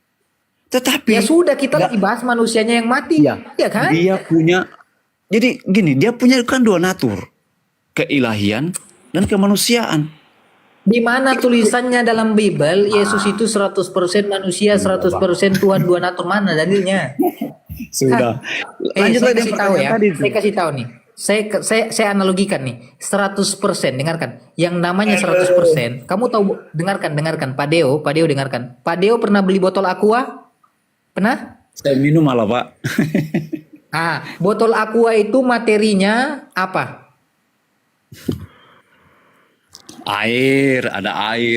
Tetapi Ya sudah, kita lagi bahas manusianya yang mati. ya, Ya kan? dia punya, jadi gini, dia punya kan dua natur. Keilahian dan kemanusiaan. Di mana tulisannya dalam Bible Yesus itu 100% manusia, 100% Tuhan, dua natur, mana dalilnya? Sudah. Lanjut Saya lagi kasih yang tahu ya. tadi. Saya kasih tahu nih. Saya analogikan nih. 100%, dengarkan. Yang namanya 100%, kamu tahu, dengarkan Pak Deo dengarkan. Pak Deo pernah beli botol Aqua? Pernah? Saya minum malah, Pak. Botol Aqua itu materinya apa? air,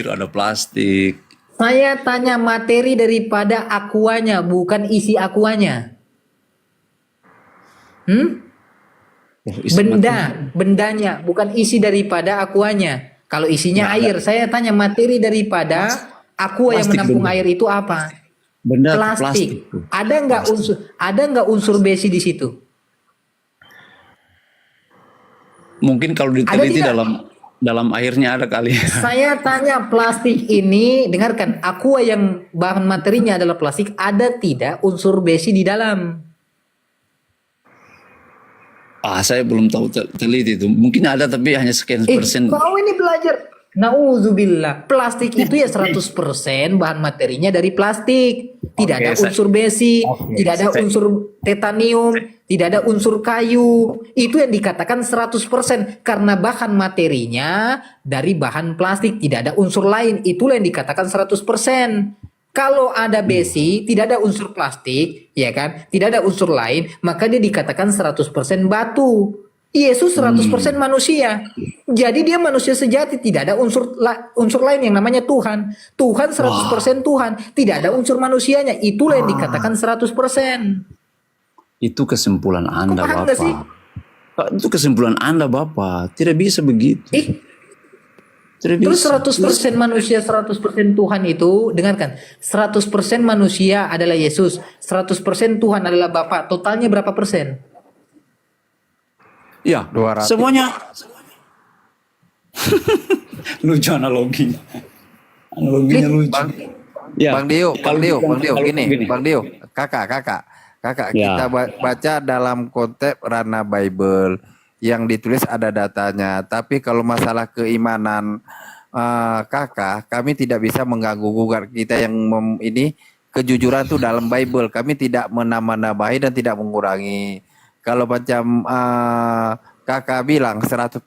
ada plastik. Saya tanya materi daripada Aquanya, bukan isi Aquanya. Bendanya, bukan isi daripada Aquanya. Kalau isinya air, saya tanya materi daripada Aqua yang plastik menampung benda. air itu apa? Benda Plastik. Ada nggak unsur besi di situ? Mungkin kalau diteliti tidak? dalam airnya ada kali. Saya tanya plastik ini, dengarkan, Aqua yang bahan materinya adalah plastik, ada tidak unsur besi di dalam? Saya belum tahu teliti itu. Mungkin ada tapi hanya sekian persen. Kau ini belajar. Nauzubillah. Plastik itu ya 100% bahan materinya dari plastik. Tidak ada unsur besi, tidak ada unsur titanium, tidak ada unsur kayu. Itu yang dikatakan 100% karena bahan materinya dari bahan plastik, tidak ada unsur lain. Itulah yang dikatakan 100%. Kalau ada besi, tidak ada unsur plastik, ya kan? Tidak ada unsur lain, maka dia dikatakan 100% batu. Yesus 100% manusia. Jadi dia manusia sejati, tidak ada unsur lain yang namanya Tuhan. Tuhan 100% Tuhan, tidak ada unsur manusianya. Itulah yang dikatakan 100%. Itu kesimpulan Anda, paham nggak sih? Bapak. Itu kesimpulan Anda, Bapak. Tidak bisa begitu. Tidak Terus bisa. 100% manusia, 100% Tuhan itu, dengarkan, 100% manusia adalah Yesus, 100% Tuhan adalah Bapa. Totalnya berapa persen? Ya, 200. semuanya. Lucu analoginya. Analoginya lucu. Bang Dio, gini. Bang Dio, kakak, Ya. kita baca dalam konteks Rana Bible yang ditulis ada datanya. Tapi kalau masalah keimanan kakak, kami tidak bisa mengganggu-gugat. Kita yang ini kejujuran itu dalam Bible. Kami tidak menambah-nambahi dan tidak mengurangi. Kalau macam kakak bilang 100%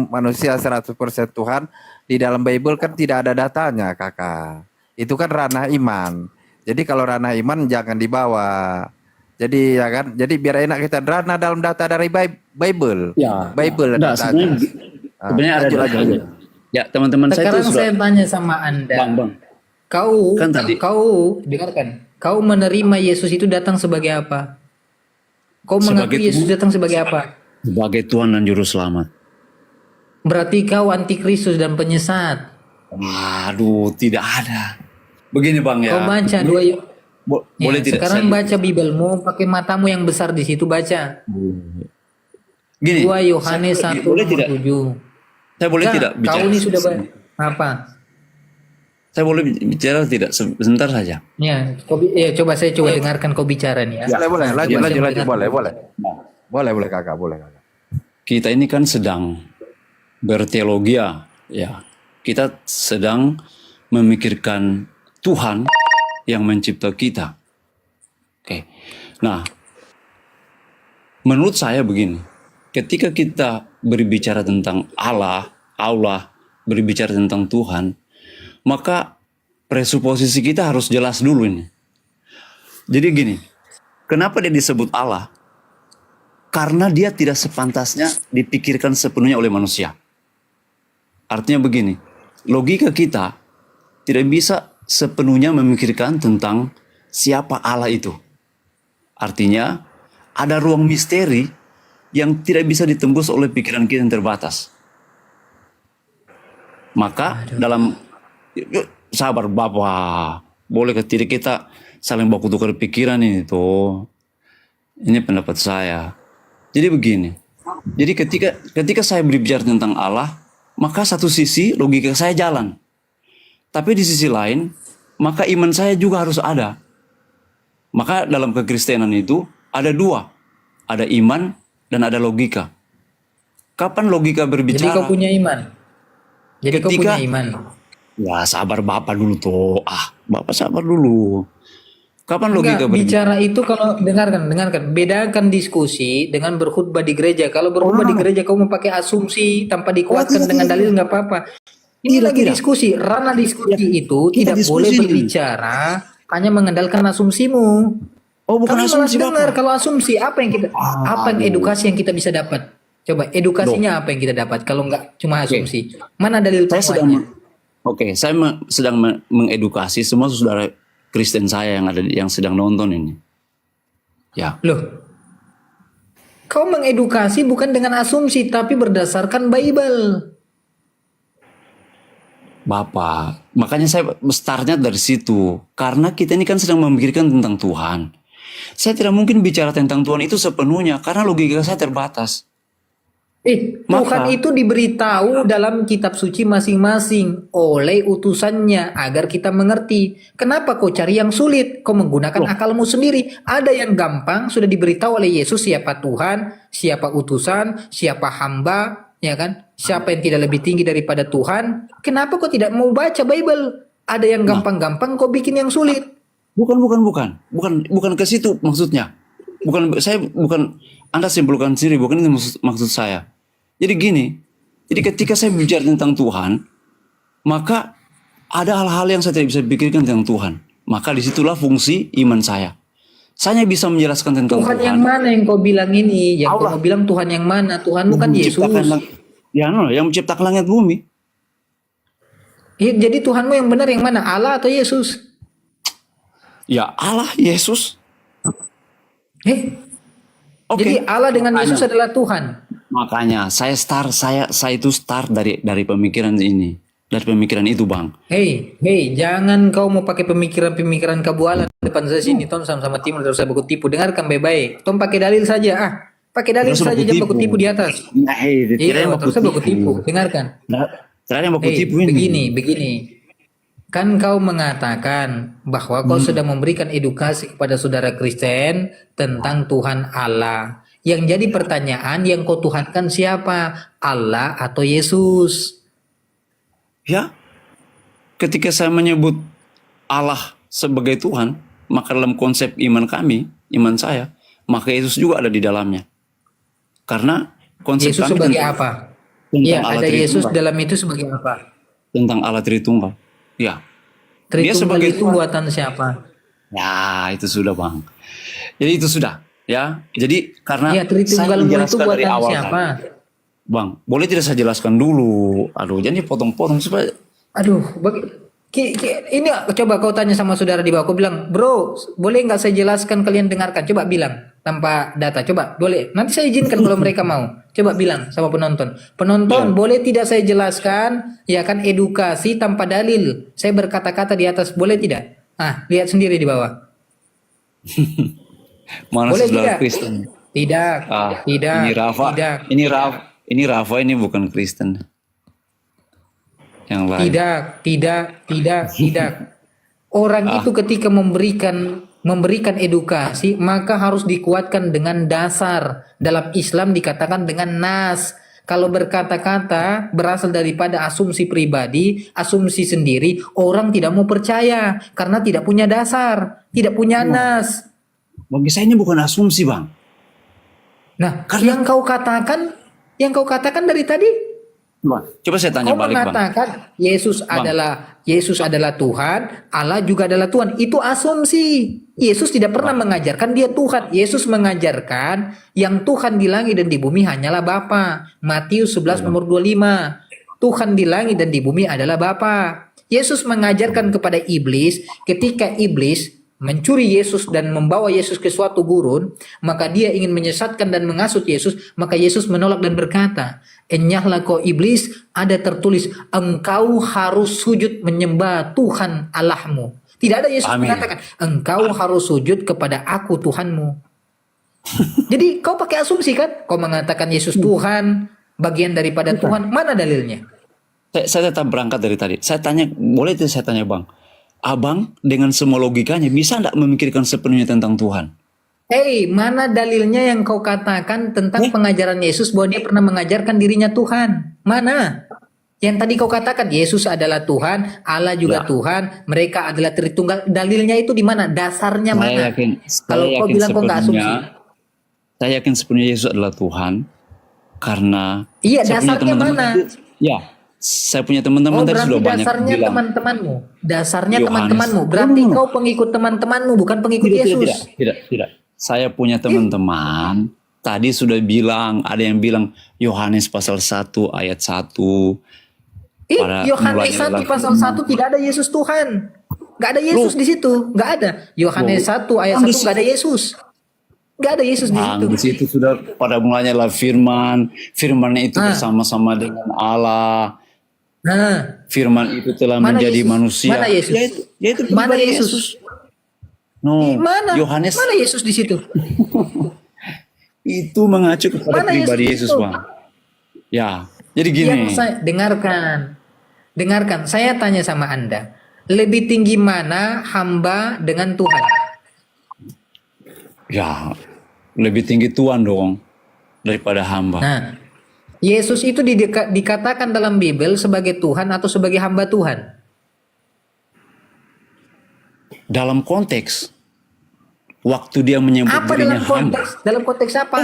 manusia 100% Tuhan, di dalam Bible kan tidak ada datanya kakak. Itu kan ranah iman. Jadi kalau ranah iman jangan dibawa. Jadi ya kan, jadi biar enak kita ranah dalam data dari Bible. Ya. Bible Enggak, datanya. sebenarnya ada lanjut. Ya, teman-teman saya Sekarang itu sudah saya tanya sama Anda. Bang. Kau, Kan tadi- kau dengarkan. Kau menerima Yesus itu datang sebagai apa? Kau mengaku Sebagai Yesus Tuhan. datang sebagai apa? Sebagai Tuhan dan Juru Selamat. Berarti kau antikristus dan penyesat. Waduh, tidak ada. Begini Bang ya. Kau baca Boleh ya, tidak? sekarang Saya- baca Bibelmu, pakai matamu yang besar di situ baca. Gini. 2 Yohanes 1 boleh nomor tidak? 7. Saya boleh Enggak, tidak bicara? kau ini sudah apa? Saya boleh bicara tidak? Sebentar saja. Ya, coba saya dengarkan kau bicara nih ya. Boleh, lanjut, Coba saya lanjut, mendengar. boleh. Boleh kakak, boleh kakak. Kita ini kan sedang berteologi ya. Kita sedang memikirkan Tuhan yang mencipta kita. Oke. Nah, menurut saya begini. Ketika kita berbicara tentang Allah berbicara tentang Tuhan, maka presuposisi kita harus jelas dulu ini. Jadi gini, kenapa dia disebut Allah? Karena dia tidak sepantasnya dipikirkan sepenuhnya oleh manusia. Artinya begini, logika kita tidak bisa sepenuhnya memikirkan tentang siapa Allah itu. Artinya ada ruang misteri yang tidak bisa ditembus oleh pikiran kita yang terbatas. Maka dalam sabar Bapak, boleh tidak kita saling baku tukar pikiran ini tuh. Ini pendapat saya. Jadi begini. Jadi ketika saya berbicara tentang Allah, maka satu sisi logika saya jalan. Tapi di sisi lain, maka iman saya juga harus ada. Maka dalam kekristenan itu ada dua. Ada iman dan ada logika. Kapan logika berbicara? Jadi kau punya iman. Jadi kau Ketika- punya iman. Ya sabar Bapak dulu tuh. Bapak sabar dulu. Kapan logika Enggak, bicara itu kalau dengarkan. Bedakan diskusi dengan berkhutbah di gereja. Kalau berkhutbah di gereja kau mau pakai asumsi tanpa dikuatkan dengan dalil nggak apa-apa. Ini lagi diskusi. Ranah diskusi itu Kita tidak diskusi boleh ini. berbicara hanya mengandalkan asumsimu. Oh bukan Kami asumsi malas dengar Bapak. kalau asumsi apa yang edukasi yang kita bisa dapat? Coba edukasinya apa yang kita dapat kalau nggak cuma asumsi? Mana dalil Saya sedang penguatnya? saya sedang mengedukasi semua saudara Kristen saya yang sedang nonton ini. Ya. Loh, kau mengedukasi bukan dengan asumsi tapi berdasarkan Bible. Bapak, makanya saya startnya dari situ. Karena kita ini kan sedang memikirkan tentang Tuhan. Saya tidak mungkin bicara tentang Tuhan itu sepenuhnya karena logika saya terbatas. Tuhan itu diberitahu dalam kitab suci masing-masing oleh utusannya agar kita mengerti. Kenapa kau cari yang sulit? Kau menggunakan akalmu sendiri. Ada yang gampang sudah diberitahu oleh Yesus siapa Tuhan, siapa utusan, siapa hamba, ya kan? Siapa yang tidak lebih tinggi daripada Tuhan? Kenapa kau tidak mau baca Bible? Ada yang gampang-gampang kau bikin yang sulit. Bukan ke situ maksudnya. Bukan Anda simpulkan sendiri, bukan itu maksud saya. Jadi gini, jadi ketika saya bicara tentang Tuhan, maka ada hal-hal yang saya tidak bisa pikirkan tentang Tuhan. Maka disitulah fungsi iman saya. Saya bisa menjelaskan tentang Tuhan. Tuhan yang mana yang kau bilang ini? Yang kau mau bilang Tuhan yang mana? Tuhan bukan Yesus. Yang menciptakan langit bumi. Jadi Tuhanmu yang benar yang mana? Allah atau Yesus? Ya Allah, Yesus. Oke. Jadi Allah dengan Yesus adalah Tuhan. Makanya saya itu start dari pemikiran ini, dari pemikiran itu, Bang. Hei, jangan kau mau pakai pemikiran kabualan depan saya sini, Tom sama timur terus saya baku tipu. Dengarkan baik-baik. Tom pakai dalil saja, pakai dalil Terus saja baku jangan baku tipu. tipu di atas. Nah, Iya, terus saya baku tipu. Dengarkan. Terakhir yang baku tipu ini. Begini. Kan kau mengatakan bahwa kau sedang memberikan edukasi kepada saudara Kristen tentang Tuhan Allah. Yang jadi pertanyaan, yang kau tuhankan siapa? Allah atau Yesus? Ya, ketika saya menyebut Allah sebagai Tuhan, maka dalam konsep iman kami, iman saya, maka Yesus juga ada di dalamnya. Karena konsep Yesus kami sebagai tentang, apa? tentang Ya, Allah ada Yesus Tritunggal. dalam itu sebagai apa? Tentang Allah Tritunggal. Ya, dia Tritunggal sebagai itu Tuhan. buatan siapa? Ya, itu sudah Bang. Jadi itu sudah. Ya, jadi karena Ya, Tritunggalmu itu menjelaskan dari buatan awal siapa? tadi. Bang, boleh tidak saya jelaskan dulu? Aduh, jadi potong-potong supaya Aduh, ini coba kau tanya sama saudara di bawah. Kau bilang, bro, boleh nggak saya jelaskan, kalian dengarkan? Coba bilang tanpa data. Coba, boleh. Nanti saya izinkan kalau mereka mau. Coba bilang sama penonton. Penonton, boleh tidak saya jelaskan? Ya kan, edukasi tanpa dalil. Saya berkata-kata di atas, boleh tidak? Ah, lihat sendiri di bawah. mana Boleh saudara tidak? Kristen? Tidak, tidak, Ini Rafa. tidak. Ini Rafa ini bukan Kristen. Yang lain. Tidak. Orang itu ketika memberikan edukasi, maka harus dikuatkan dengan dasar. Dalam Islam dikatakan dengan nas. Kalau berkata-kata berasal daripada asumsi pribadi, asumsi sendiri, orang tidak mau percaya karena tidak punya dasar, tidak punya nas. Bagi saya ini bukan asumsi, Bang. Nah, Karena- yang kau katakan dari tadi, Coba saya tanya kau balik, Bang. mengatakan Yesus adalah Tuhan, Allah juga adalah Tuhan. Itu asumsi. Yesus tidak pernah mengajarkan dia Tuhan. Yesus mengajarkan yang Tuhan di langit dan di bumi hanyalah Bapa. Matius 11 nomor 25. Tuhan di langit dan di bumi adalah Bapa. Yesus mengajarkan kepada iblis, ketika iblis mencuri Yesus dan membawa Yesus ke suatu gurun, maka dia ingin menyesatkan dan mengasut Yesus, maka Yesus menolak dan berkata, "Enyahlah kau iblis, ada tertulis, engkau harus sujud menyembah Tuhan Allahmu." Tidak ada Yesus Amin. mengatakan, engkau harus sujud kepada aku Tuhanmu. Jadi kau pakai asumsi kan? Kau mengatakan Yesus Tuhan, bagian daripada Tuhan, mana dalilnya? Saya tetap berangkat dari tadi. Saya tanya, boleh tidak saya tanya, Bang? Abang dengan semua logikanya bisa enggak memikirkan sepenuhnya tentang Tuhan? Mana dalilnya yang kau katakan tentang pengajaran Yesus bahwa dia pernah mengajarkan dirinya Tuhan? Mana? Yang tadi kau katakan Yesus adalah Tuhan, Allah juga Tuhan, mereka adalah Tritunggal. Dalilnya itu di mana? Dasarnya mana? Kalau kau bilang kau nggak asumsi. Saya yakin sepenuhnya Yesus adalah Tuhan karena Iya, saya punya dasarnya teman-teman. mana? Ya, saya punya teman-teman tadi berarti sudah banyak dasarnya bilang. teman-temanmu. Dasarnya Yohanes. teman-temanmu. Berarti kau pengikut teman-temanmu, bukan pengikut Yesus. Tidak. Saya punya teman-teman tadi sudah bilang, ada yang bilang Yohanes pasal 1 ayat 1. Pada Yohanes mulanya 1 adalah pasal 1 tidak ada Yesus Tuhan. Gak ada Yesus di situ. Gak ada. Yohanes 1 ayat 1 gak ada Yesus. Gak ada Yesus di situ. Di situ sudah pada mulanya adalah firman. Firman-nya itu bersama-sama dengan Allah. Nah, Firman itu telah mana menjadi Yesus? manusia. Mana Yesus? Yaitu Mana pribadi Yesus? No, Mana? Yohanes Mana Yesus di situ? itu mengacu kepada Mana pribadi Yesus Yesus, itu? Bang. Ya, jadi gini. Yang saya dengarkan. Saya tanya sama Anda, lebih tinggi mana hamba dengan Tuhan? Ya, lebih tinggi Tuhan dong daripada hamba. Nah, Yesus itu dikatakan dalam Bible sebagai Tuhan atau sebagai hamba Tuhan? Dalam konteks waktu dia menyebut Apa dirinya dalam konteks? hamba. Dalam konteks apa?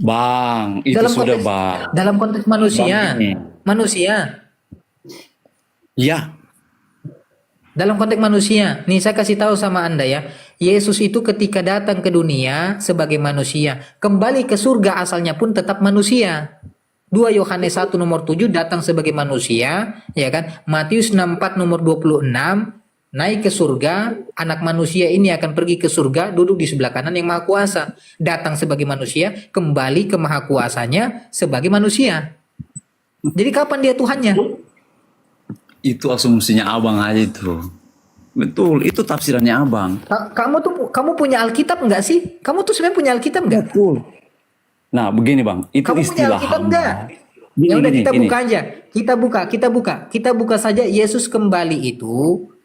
Bang, itu Dalam sudah konteks, bang. dalam konteks manusia. Bang, ini. Manusia. Ya, Dalam konteks manusia. Nih saya kasih tahu sama Anda ya. Yesus itu ketika datang ke dunia sebagai manusia, kembali ke surga asalnya pun tetap manusia. 2 Yohanes 1 nomor 7 datang sebagai manusia, ya kan? Matius 64 nomor 26 naik ke surga, anak manusia ini akan pergi ke surga, duduk di sebelah kanan yang maha kuasa. Datang sebagai manusia, kembali ke maha kuasanya sebagai manusia. Jadi kapan dia Tuhannya? itu asumsinya abang aja itu. Betul, itu tafsirannya abang. Kamu punya Alkitab enggak sih? Kamu tuh sebenarnya punya Alkitab enggak? Betul. Nah, begini bang, itu Kamu punya istilah Alkitab hamba. enggak? Ya udah kita buka aja. Kita buka saja Yesus kembali itu,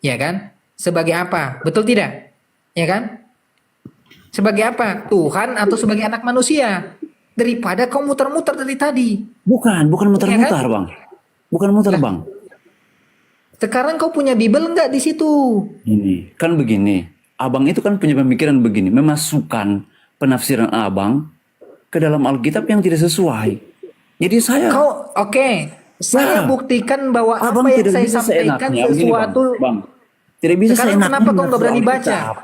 ya kan? Sebagai apa? Betul tidak? Ya kan? Sebagai apa? Tuhan atau sebagai anak manusia? Daripada kau muter-muter dari tadi. Bukan muter-muter, Iya kan? Bang. Bukan muter, Bang. Sekarang kau punya Bible nggak di situ? Ini kan begini, abang itu kan punya pemikiran begini, memasukkan penafsiran abang ke dalam Alkitab yang tidak sesuai. Jadi saya, Saya buktikan bahwa abang apa yang tidak saya bisa sampaikan seenaknya begini, sesuatu. bang. Tidak bisa Sekarang seenaknya kenapa kau nggak berani menafsir baca? Alkitab.